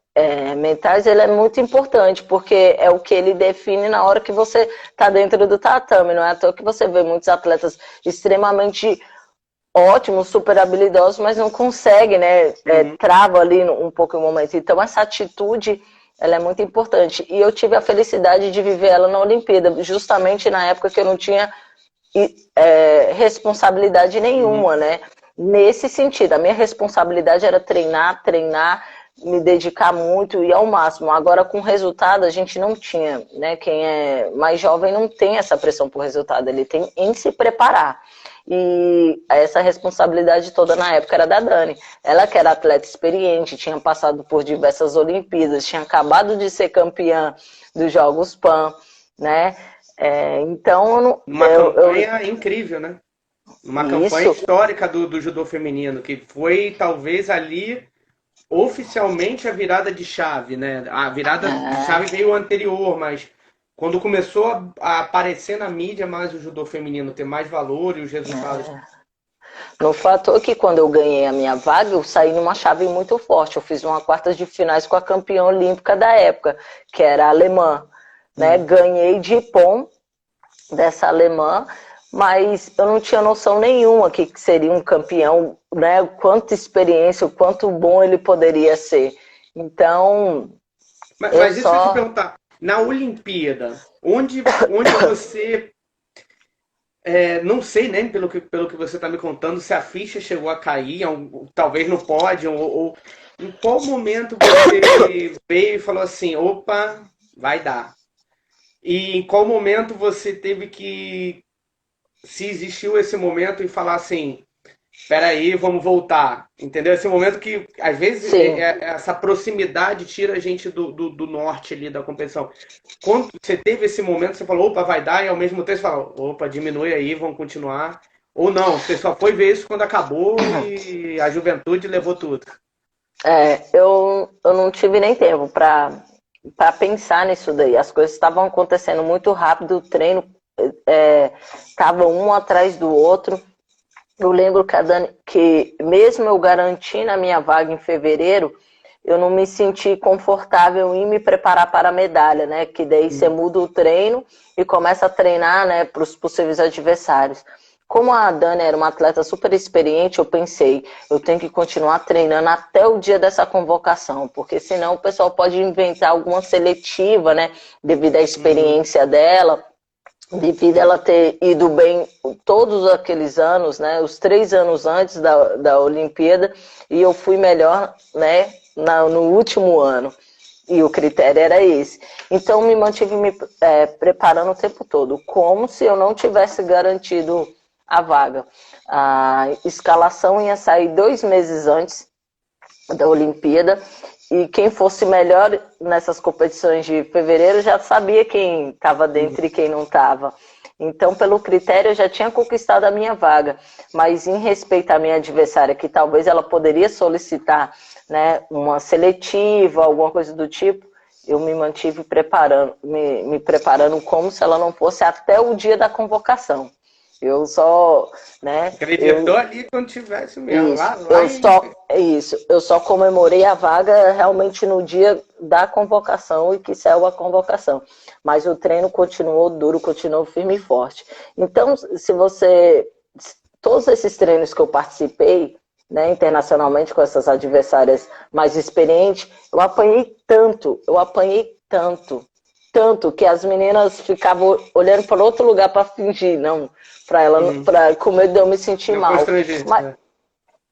mentais, ele é muito importante, porque é o que ele define na hora que você está dentro do tatame. Não é à toa que você vê muitos atletas extremamente ótimos, super habilidosos, mas não consegue, né? Trava ali um pouco o momento. Então essa atitude, ela é muito importante. E eu tive a felicidade de viver ela na Olimpíada, justamente na época que eu não tinha responsabilidade nenhuma, né? Nesse sentido, a minha responsabilidade era treinar, me dedicar muito e ao máximo. Agora, com resultado, a gente não tinha, né? Quem é mais jovem não tem essa pressão por resultado, ele tem em se preparar. E essa responsabilidade toda na época era da Dani. Ela que era atleta experiente, tinha passado por diversas Olimpíadas, tinha acabado de ser campeã dos Jogos Pan, né? Então... Uma campanha incrível, né? Uma campanha histórica do judô feminino, que foi talvez ali... oficialmente a virada de chave, né? A virada de chave veio anterior, mas quando começou a aparecer na mídia mais o judô feminino, ter mais valor e os resultados. No fato é que quando eu ganhei a minha vaga, eu saí numa chave muito forte. Eu fiz uma quartas de finais com a campeã olímpica da época, que era a alemã, né? Ganhei de pom dessa alemã, mas eu não tinha noção nenhuma que seria um campeão, né? Quanta experiência, o quanto bom ele poderia ser. Então... Mas isso eu te perguntar, na Olimpíada, onde você... não sei nem pelo que você está me contando, se a ficha chegou a cair, talvez no pódio, ou em qual momento você veio e falou assim, opa, vai dar. E em qual momento você teve que... se existiu esse momento e falar assim, espera aí, vamos voltar, entendeu? Esse momento que, às vezes, essa proximidade tira a gente do norte ali da competição. Quando você teve esse momento, você falou, opa, vai dar, e ao mesmo tempo você fala, opa, diminui aí, vamos continuar. Ou não, você só foi ver isso quando acabou e a juventude levou tudo. Eu não tive nem tempo para pensar nisso daí. As coisas estavam acontecendo muito rápido, o treino estava um atrás do outro. Eu lembro que a Dani, que mesmo eu garantindo a minha vaga em fevereiro, eu não me senti confortável em me preparar para a medalha, né? Que daí você muda o treino e começa a treinar, né, para os possíveis adversários. Como a Dani era uma atleta super experiente, eu pensei, eu tenho que continuar treinando até o dia dessa convocação, porque senão o pessoal pode inventar alguma seletiva, né, devido à experiência dela, devido a ela ter ido bem todos aqueles anos, né, os 3 anos antes da Olimpíada, e eu fui melhor, né, no último ano. E o critério era esse. Então, me mantive me preparando o tempo todo, como se eu não tivesse garantido a vaga. A escalação ia sair 2 meses antes da Olimpíada, e quem fosse melhor nessas competições de fevereiro já sabia quem estava dentro e quem não estava. Então, pelo critério, eu já tinha conquistado a minha vaga, mas em respeito à minha adversária, que talvez ela poderia solicitar, né, uma seletiva, alguma coisa do tipo, eu me mantive preparando, me preparando como se ela não fosse até o dia da convocação. Eu só, né? Acreditou ali quando tivesse mesmo. Eu só comemorei a vaga realmente no dia da convocação e que saiu a convocação. Mas o treino continuou duro, continuou firme e forte. Então, todos esses treinos que eu participei, né, internacionalmente com essas adversárias mais experientes, eu apanhei tanto que as meninas ficavam olhando para outro lugar para fingir, não, para ela, com medo de eu me sentir mal.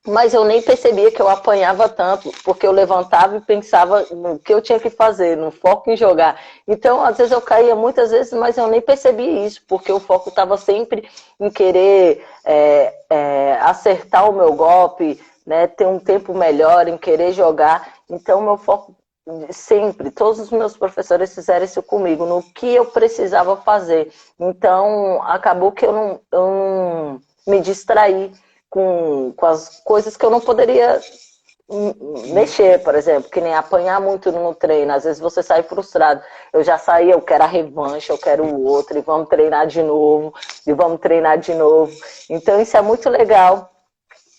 Mas eu nem percebia que eu apanhava tanto, porque eu levantava e pensava no que eu tinha que fazer, no foco em jogar. Então, às vezes eu caía muitas vezes, mas eu nem percebia isso, porque o foco estava sempre em querer acertar o meu golpe, né, ter um tempo melhor, em querer jogar. Então, meu foco sempre, todos os meus professores fizeram isso comigo, no que eu precisava fazer. Então, acabou que eu não me distraí com as coisas que eu não poderia mexer, por exemplo, que nem apanhar muito no treino. Às vezes você sai frustrado. Eu já saí, eu quero a revanche, eu quero o outro, e vamos treinar de novo, e vamos treinar de novo. Então, isso é muito legal.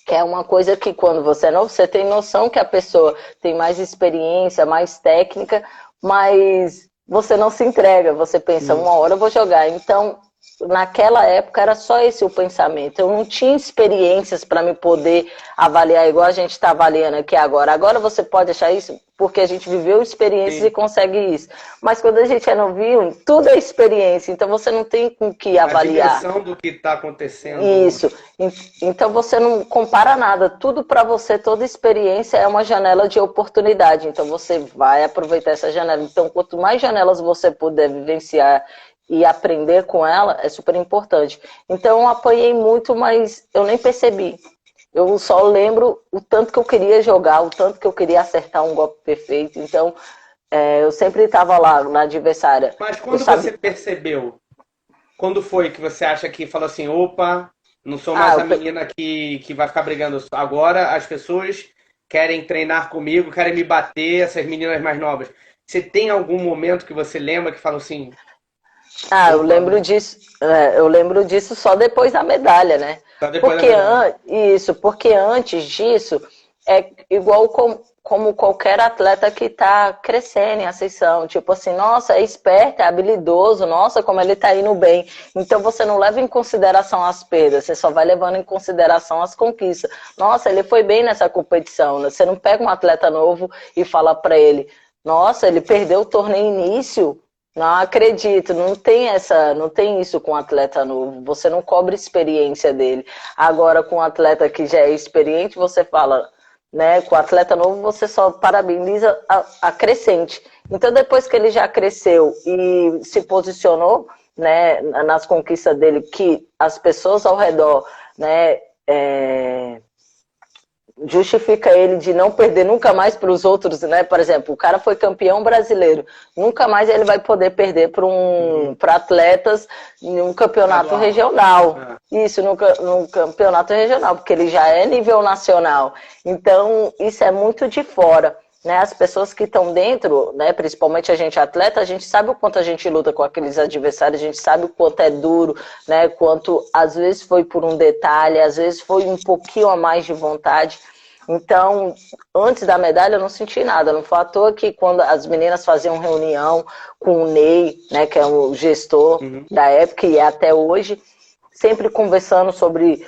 Que é uma coisa que quando você é novo, você tem noção que a pessoa tem mais experiência, mais técnica, mas você não se entrega, você pensa, uma hora eu vou jogar. Então, naquela época era só esse o pensamento. Eu não tinha experiências para me poder avaliar igual a gente está avaliando aqui agora. Agora você pode achar isso porque a gente viveu experiências e consegue isso. Mas quando a gente é novinho, tudo é experiência. Então você não tem com que avaliar. A dimensão do que está acontecendo. Isso. Então você não compara nada. Tudo para você, toda experiência é uma janela de oportunidade. Então você vai aproveitar essa janela. Então quanto mais janelas você puder vivenciar e aprender com ela, é super importante. Então eu apanhei muito, mas eu nem percebi. Eu só lembro o tanto que eu queria jogar, o tanto que eu queria acertar um golpe perfeito. Então, eu sempre estava lá na adversária. Mas quando você percebeu, quando foi que você acha que falou assim, opa, não sou mais a menina que vai ficar brigando. Agora as pessoas querem treinar comigo, querem me bater, essas meninas mais novas. Você tem algum momento que você lembra que fala assim... eu lembro disso só depois da medalha, né? Porque antes disso é igual como qualquer atleta que está crescendo em ascensão, tipo assim, nossa, é esperto, é habilidoso, nossa, como ele está indo bem. Então você não leva em consideração as perdas, você só vai levando em consideração as conquistas. Nossa, ele foi bem nessa competição, né? Você não pega um atleta novo e fala para ele, nossa, ele perdeu o torneio início. Não acredito, não tem isso com um atleta novo, você não cobra experiência dele. Agora, com um atleta que já é experiente, você fala, né? Com o atleta novo, você só parabeniza a crescente. Então, depois que ele já cresceu e se posicionou, né, nas conquistas dele, que as pessoas ao redor, né, justifica ele de não perder nunca mais para os outros, né? Por exemplo, o cara foi campeão brasileiro, nunca mais ele vai poder perder para atletas em um campeonato regional. Isso, no campeonato regional, porque ele já é nível nacional. Então, isso é muito de fora. Né, as pessoas que estão dentro, né, principalmente a gente atleta, a gente sabe o quanto a gente luta com aqueles adversários, a gente sabe o quanto é duro, né, quanto às vezes foi por um detalhe, às vezes foi um pouquinho a mais de vontade. Então, antes da medalha eu não senti nada. Não foi à toa que quando as meninas faziam reunião com o Ney, né, que é o gestor da época e é até hoje, sempre conversando sobre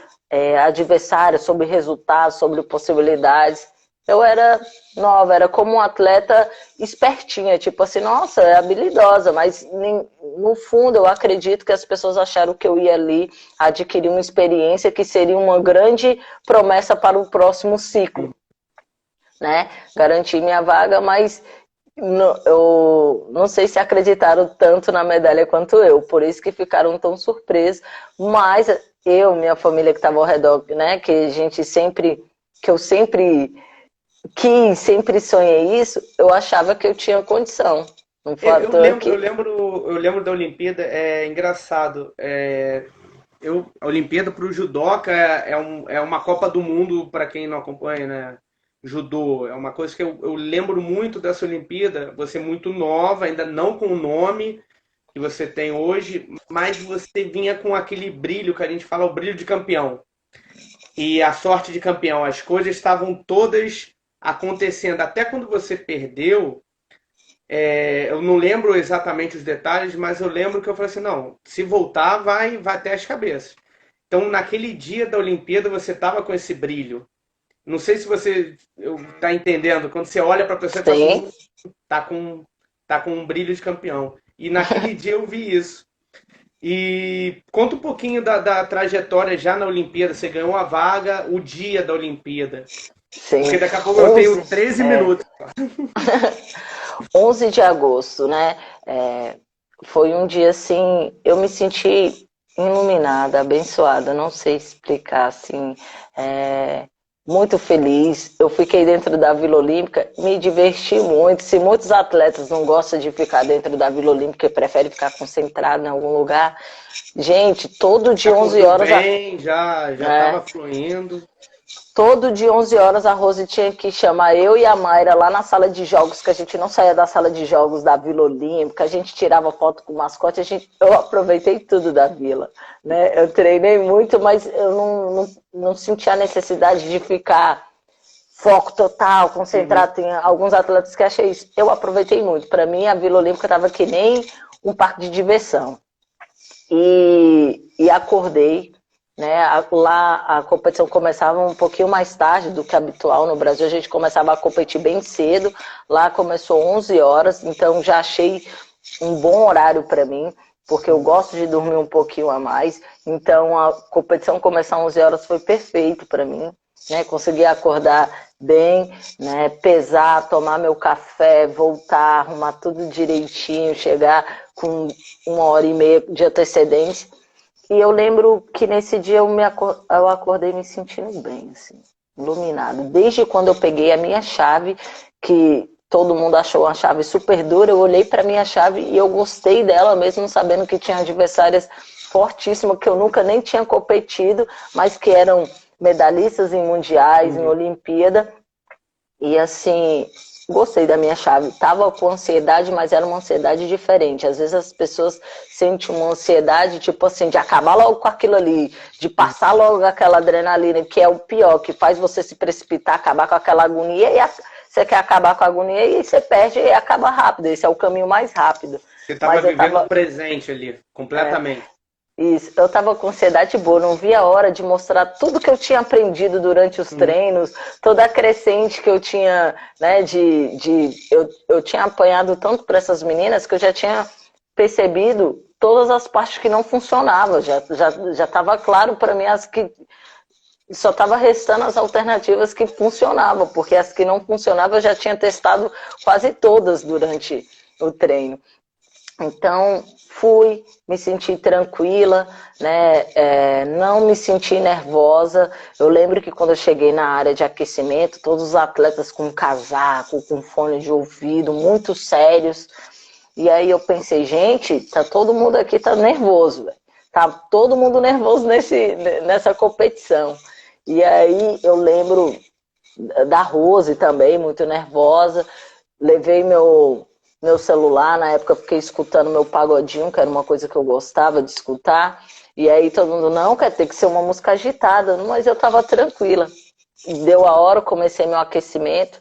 adversários, sobre resultados, sobre possibilidades. Eu era nova, era como um atleta espertinha, tipo assim, nossa, é habilidosa, mas no fundo eu acredito que as pessoas acharam que eu ia ali adquirir uma experiência que seria uma grande promessa para o próximo ciclo, né? Garantir minha vaga, mas eu não sei se acreditaram tanto na medalha quanto eu, por isso que ficaram tão surpresos, mas eu, minha família que estava ao redor, né, que eu sempre sempre sonhei isso, eu achava que eu tinha condição. Não foi à toa que... Eu lembro da Olimpíada, é engraçado. A Olimpíada para o judoca é uma Copa do Mundo para quem não acompanha, né? Judô. É uma coisa que eu lembro muito dessa Olimpíada. Você é muito nova, ainda não com o nome que você tem hoje, mas você vinha com aquele brilho que a gente fala, o brilho de campeão. E a sorte de campeão. As coisas estavam todas acontecendo. Até quando você perdeu, eu não lembro exatamente os detalhes, mas eu lembro que eu falei assim, não, se voltar, vai até as cabeças. Então, naquele dia da Olimpíada, você estava com esse brilho. Não sei se você está entendendo. Quando você olha para a pessoa e fala assim, tá com um brilho de campeão. E naquele dia eu vi isso. E conta um pouquinho da trajetória já na Olimpíada. Você ganhou a vaga, o dia da Olimpíada. Sim. Porque daqui a pouco eu tenho 13 minutos. 11 de agosto, né? Foi um dia assim, eu me senti iluminada, abençoada, não sei explicar, assim, muito feliz. Eu fiquei dentro da Vila Olímpica, me diverti muito. Se muitos atletas não gostam de ficar dentro da Vila Olímpica e preferem ficar concentrado em algum lugar, gente, todo dia 11 horas... Bem, já estava fluindo. Todo dia, 11 horas, a Rose tinha que chamar eu e a Mayra lá na sala de jogos, que a gente não saía da sala de jogos da Vila Olímpica, a gente tirava foto com o mascote, eu aproveitei tudo da Vila, né? Eu treinei muito, mas eu não senti a necessidade de ficar foco total, concentrado. Tem alguns atletas que acham isso. Eu aproveitei muito. Para mim, a Vila Olímpica estava que nem um parque de diversão. E acordei, né? Lá a competição começava um pouquinho mais tarde do que habitual no Brasil. A gente começava a competir bem cedo. Lá começou 11 horas, então já achei um bom horário para mim, porque eu gosto de dormir um pouquinho a mais. Então a competição começar às 11 horas foi perfeito para mim, né? Consegui acordar bem, né? Pesar, tomar meu café, voltar, arrumar tudo direitinho, chegar com 1h30 de antecedência. E eu lembro que nesse dia eu acordei me sentindo bem, assim, iluminado. Desde quando eu peguei a minha chave, que todo mundo achou uma chave super dura, eu olhei para a minha chave e eu gostei dela, mesmo sabendo que tinha adversárias fortíssimas, que eu nunca nem tinha competido, mas que eram medalhistas em mundiais, em Olimpíada. E assim, gostei da minha chave. Tava com ansiedade, mas era uma ansiedade diferente. Às vezes as pessoas sentem uma ansiedade, tipo assim, de acabar logo com aquilo ali, de passar logo aquela adrenalina, que é o pior, que faz você se precipitar, acabar com aquela agonia, e você quer acabar com a agonia e você perde e acaba rápido. Esse é o caminho mais rápido. Você estava vivendo o presente ali, completamente. Isso, eu tava com ansiedade boa, não via a hora de mostrar tudo que eu tinha aprendido durante os treinos, toda a crescente que eu tinha, né, eu tinha apanhado tanto para essas meninas que eu já tinha percebido todas as partes que não funcionavam, já tava claro para mim as que só tava restando as alternativas que funcionavam, porque as que não funcionavam eu já tinha testado quase todas durante o treino. Então, fui, me senti tranquila, né? Não me senti nervosa. Eu lembro que quando eu cheguei na área de aquecimento, todos os atletas com casaco, com fone de ouvido, muito sérios. E aí eu pensei, gente, tá todo mundo aqui tá nervoso, véio. Tá todo mundo nervoso nessa competição. E aí eu lembro da Rose também, muito nervosa. Levei meu celular, na época eu fiquei escutando meu pagodinho, que era uma coisa que eu gostava de escutar, e aí todo mundo, não, quer ter que ser uma música agitada, mas eu tava tranquila. deu a hora, comecei meu aquecimento,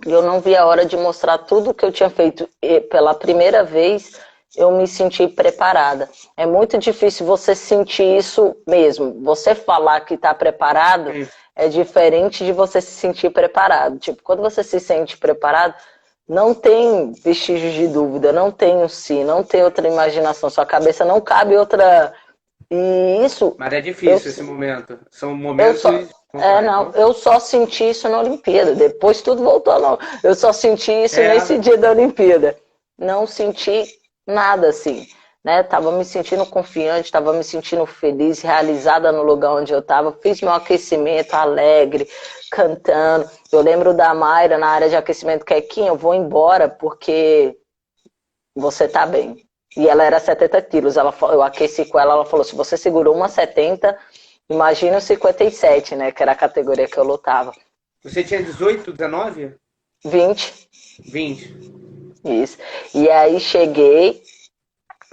e eu não vi a hora de mostrar tudo que eu tinha feito. E pela primeira vez, eu me senti preparada. É muito difícil você sentir isso mesmo. Você falar que está preparado é diferente de você se sentir preparado. Tipo, quando você se sente preparado, não tem vestígios de dúvida, não tem um si, não tem outra imaginação. Sua cabeça não cabe outra... E isso... Mas é difícil esse momento. São Eu momentos... só, não, eu só senti isso na Olimpíada. Depois tudo voltou, não. Eu só senti isso nesse dia da Olimpíada. Não senti nada assim, né? Tava me sentindo confiante, tava me sentindo feliz, realizada no lugar onde eu tava. Fiz meu aquecimento alegre, cantando. Eu lembro da Mayra na área de aquecimento, Kequinha, eu vou embora porque você tá bem. E ela era 70 quilos. Eu aqueci com ela, ela falou, se você segurou uma 70... Imagina o 57, né? Que era a categoria que eu lutava. Você tinha 18, 19? 20. 20. Isso. E aí cheguei,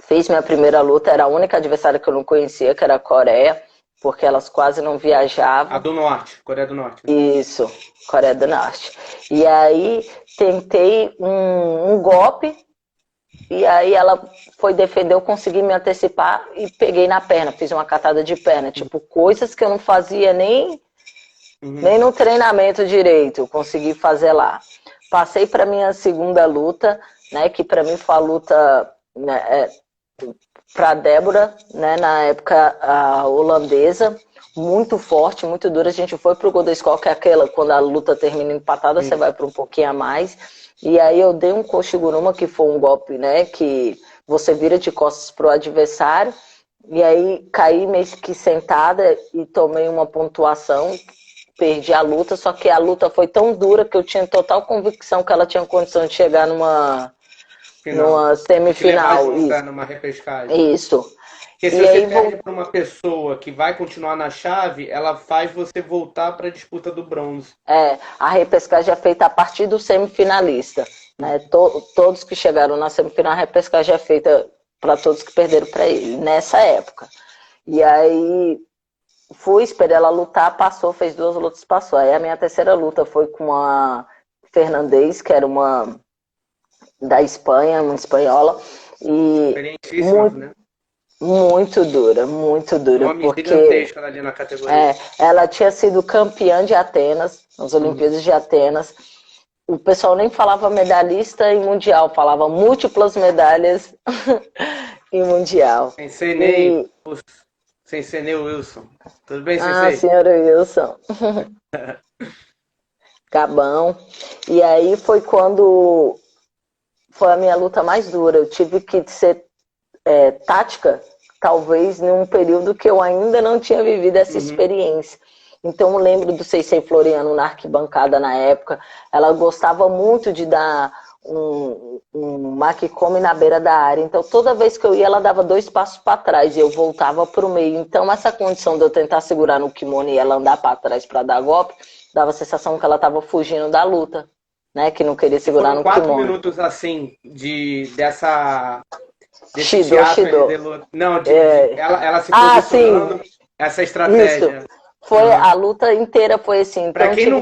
fiz minha primeira luta, era a única adversária que eu não conhecia, que era a Coreia, porque elas quase não viajavam. A do Norte, Coreia do Norte. Isso, Coreia do Norte. E aí tentei um golpe, e aí ela foi defender, eu consegui me antecipar e peguei na perna, fiz uma catada de perna. Tipo, coisas que eu não fazia nem no treinamento direito, eu consegui fazer lá. Passei para minha segunda luta, né, que para mim foi a luta, né, para Débora, né, na época a holandesa, muito forte, muito dura. A gente foi pro Golden Score, que é aquela, quando a luta termina empatada, você vai para um pouquinho a mais. E aí eu dei um Koshiguruma, que foi um golpe, né, que você vira de costas pro adversário, e aí caí meio que sentada e tomei uma pontuação, perdi a luta, só que a luta foi tão dura que eu tinha total convicção que ela tinha condição de chegar numa semifinal. Isso. Numa repescagem. Isso. Porque se você perde para uma pessoa que vai continuar na chave, ela faz você voltar para a disputa do bronze. A repescagem é feita a partir do semifinalista. Né? Todos que chegaram na semifinal, a repescagem é feita para todos que perderam para ele, nessa época. E aí fui, esperei ela lutar, passou, fez 2 lutas, passou. Aí a minha terceira luta foi com a Fernandes, que era uma da Espanha, uma espanhola. E né? Muito dura, muito dura. Nome porque gigantesco ali na categoria. Ela tinha sido campeã de Atenas, nas Olimpíadas de Atenas. O pessoal nem falava medalhista em mundial, falava múltiplas medalhas em mundial. Sensei Wilson. Tudo bem, Sensei? Ah, senhora Wilson. Gabão. E aí foi quando foi a minha luta mais dura. Eu tive que ser tática, talvez num período que eu ainda não tinha vivido essa experiência. Então eu lembro do Sensei Floriano na arquibancada na época. Ela gostava muito de dar um makikomi na beira da área. Então toda vez que eu ia, ela dava 2 passos para trás e eu voltava para o meio. Então essa condição de eu tentar segurar no kimono e ela andar para trás para dar golpe, dava a sensação que ela estava fugindo da luta, né? Que não queria segurar no kimono. 4 minutos assim dessa Shido. Não, ela se posicionando, essa estratégia. Isso. Foi, a luta inteira foi assim. Então pra quem não,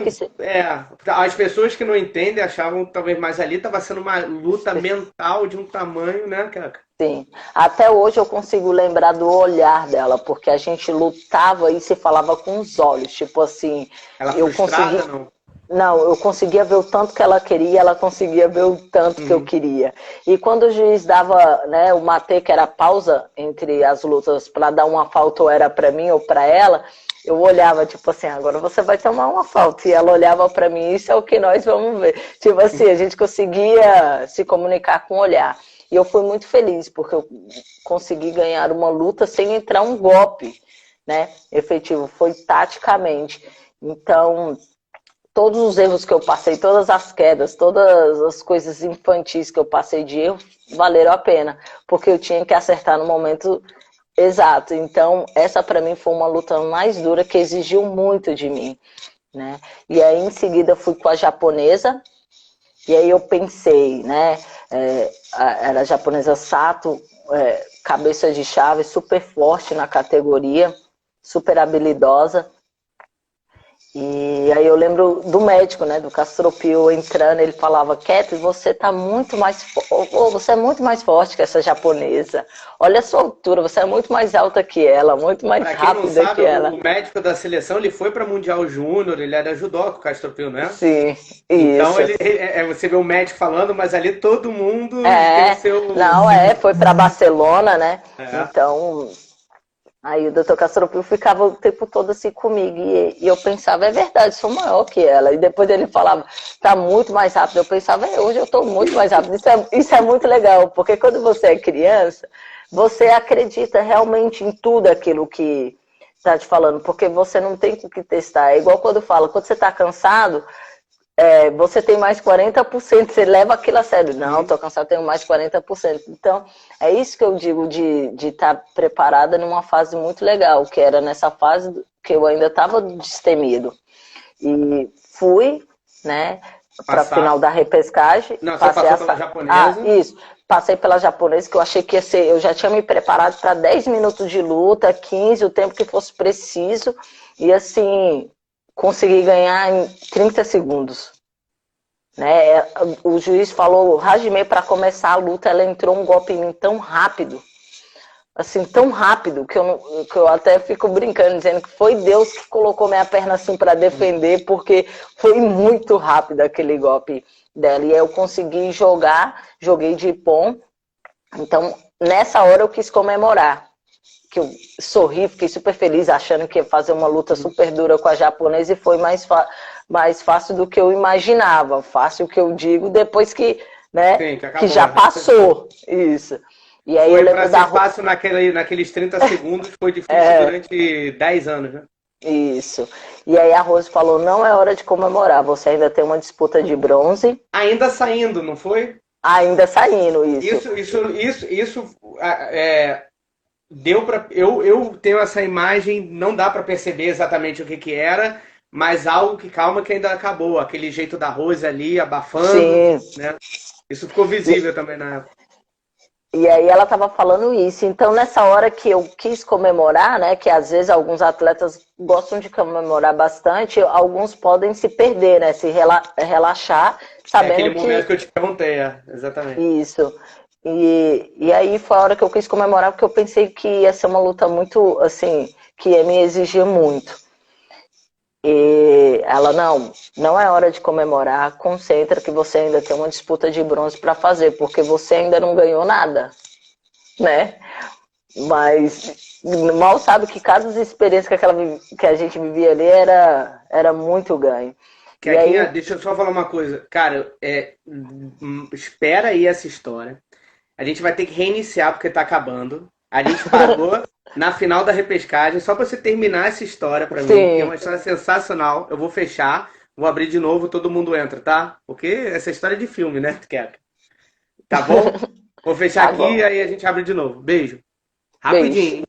as pessoas que não entendem achavam talvez mais ali estava sendo uma luta mental de um tamanho, né, cara? Sim. Até hoje eu consigo lembrar do olhar dela, porque a gente lutava e se falava com os olhos, tipo assim. Ela frustrada, não? Não, eu conseguia ver o tanto que ela queria, ela conseguia ver o tanto que eu queria. E quando o juiz dava, né, o mate, que era a pausa entre as lutas para dar uma falta, ou era para mim ou para ela, eu olhava tipo assim, agora você vai tomar uma falta. E ela olhava para mim, isso é o que nós vamos ver. Tipo assim, a gente conseguia se comunicar com o olhar. E eu fui muito feliz, porque eu consegui ganhar uma luta sem entrar um golpe, né, efetivo. Foi taticamente. Então, todos os erros que eu passei, todas as quedas, todas as coisas infantis que eu passei de erro, valeram a pena, porque eu tinha que acertar no momento exato. Então, essa para mim foi uma luta mais dura, que exigiu muito de mim, né? E aí, em seguida, fui com a japonesa, e aí eu pensei, né? Era a japonesa Sato, cabeça de chave, super forte na categoria, super habilidosa. E E aí eu lembro do médico, né, do Castropil entrando, ele falava, Cat, você tá muito mais você é muito mais forte que essa japonesa. Olha a sua altura, você é muito mais alta que ela, muito mais Para quem não rápida sabe, que ela. o médico da seleção, ele foi para Mundial Júnior, ele era judoca, o Castropil, né? Sim, Então isso. você vê o médico falando, mas ali todo mundo tem o É, seu. não, foi para Barcelona, né? É. Então, aí o doutor Castropil ficava o tempo todo assim comigo. E eu pensava, é verdade, sou maior que ela. E depois ele falava, tá muito mais rápido. Eu pensava, hoje eu tô muito mais rápido. Isso é muito legal, porque quando você é criança, você acredita realmente em tudo aquilo que tá te falando, porque você não tem o que testar. É igual quando fala, quando você tá cansado, você tem mais 40%, você leva aquilo a sério. Não, tô cansado, tenho mais 40%. Então, é isso que eu digo de estar preparada numa fase muito legal, que era nessa fase que eu ainda estava destemido. E fui, né, para final da repescagem. Não, você passou pela japonesa. Isso. Passei pela japonesa, que eu achei que ia ser. Eu já tinha me preparado para 10 minutos de luta, 15, o tempo que fosse preciso. E assim, consegui ganhar em 30 segundos. Né? O juiz falou, Hajime, para começar a luta, ela entrou um golpe em mim tão rápido, assim, tão rápido, que eu até fico brincando, dizendo que foi Deus que colocou minha perna assim para defender, porque foi muito rápido aquele golpe dela. E aí eu consegui joguei de ippon. Então, nessa hora eu quis comemorar. Que eu sorri, fiquei super feliz, achando que ia fazer uma luta super dura com a japonesa, e foi mais fácil do que eu imaginava. Fácil que eu digo depois que, né, Sim, que acabou, que já passou. Isso. E aí foi eu lembro para ser fácil naqueles 30 segundos, foi difícil durante 10 anos, né? Isso. E aí a Rose falou, não é hora de comemorar, você ainda tem uma disputa de bronze. Ainda saindo, não foi? Ainda saindo, isso. Isso deu para eu tenho essa imagem, não dá para perceber exatamente o que era, mas algo que calma que ainda acabou, aquele jeito da Rose ali abafando, Sim. né? Isso ficou visível também na época. E aí ela estava falando isso. Então, nessa hora que eu quis comemorar, né, que às vezes alguns atletas gostam de comemorar bastante, alguns podem se perder, né, se relaxar, sabendo aquele momento que eu te perguntei, exatamente. Isso. E aí foi a hora que eu quis comemorar, porque eu pensei que ia ser uma luta muito, assim, que ia me exigir muito. E ela, não é hora de comemorar, concentra que você ainda tem uma disputa de bronze para fazer, porque você ainda não ganhou nada, né? Mas mal sabe que cada experiência que a gente vivia ali era muito ganho. Aí... Deixa eu só falar uma coisa. Cara, espera aí essa história. A gente vai ter que reiniciar porque tá acabando. A gente parou na final da repescagem, só pra você terminar essa história pra mim. É uma história sensacional. Eu vou fechar, vou abrir de novo, todo mundo entra, tá? Porque essa história é de filme, né, Keca? Tá bom? Vou fechar aqui e aí a gente abre de novo. Beijo. Rapidinho. Beijo.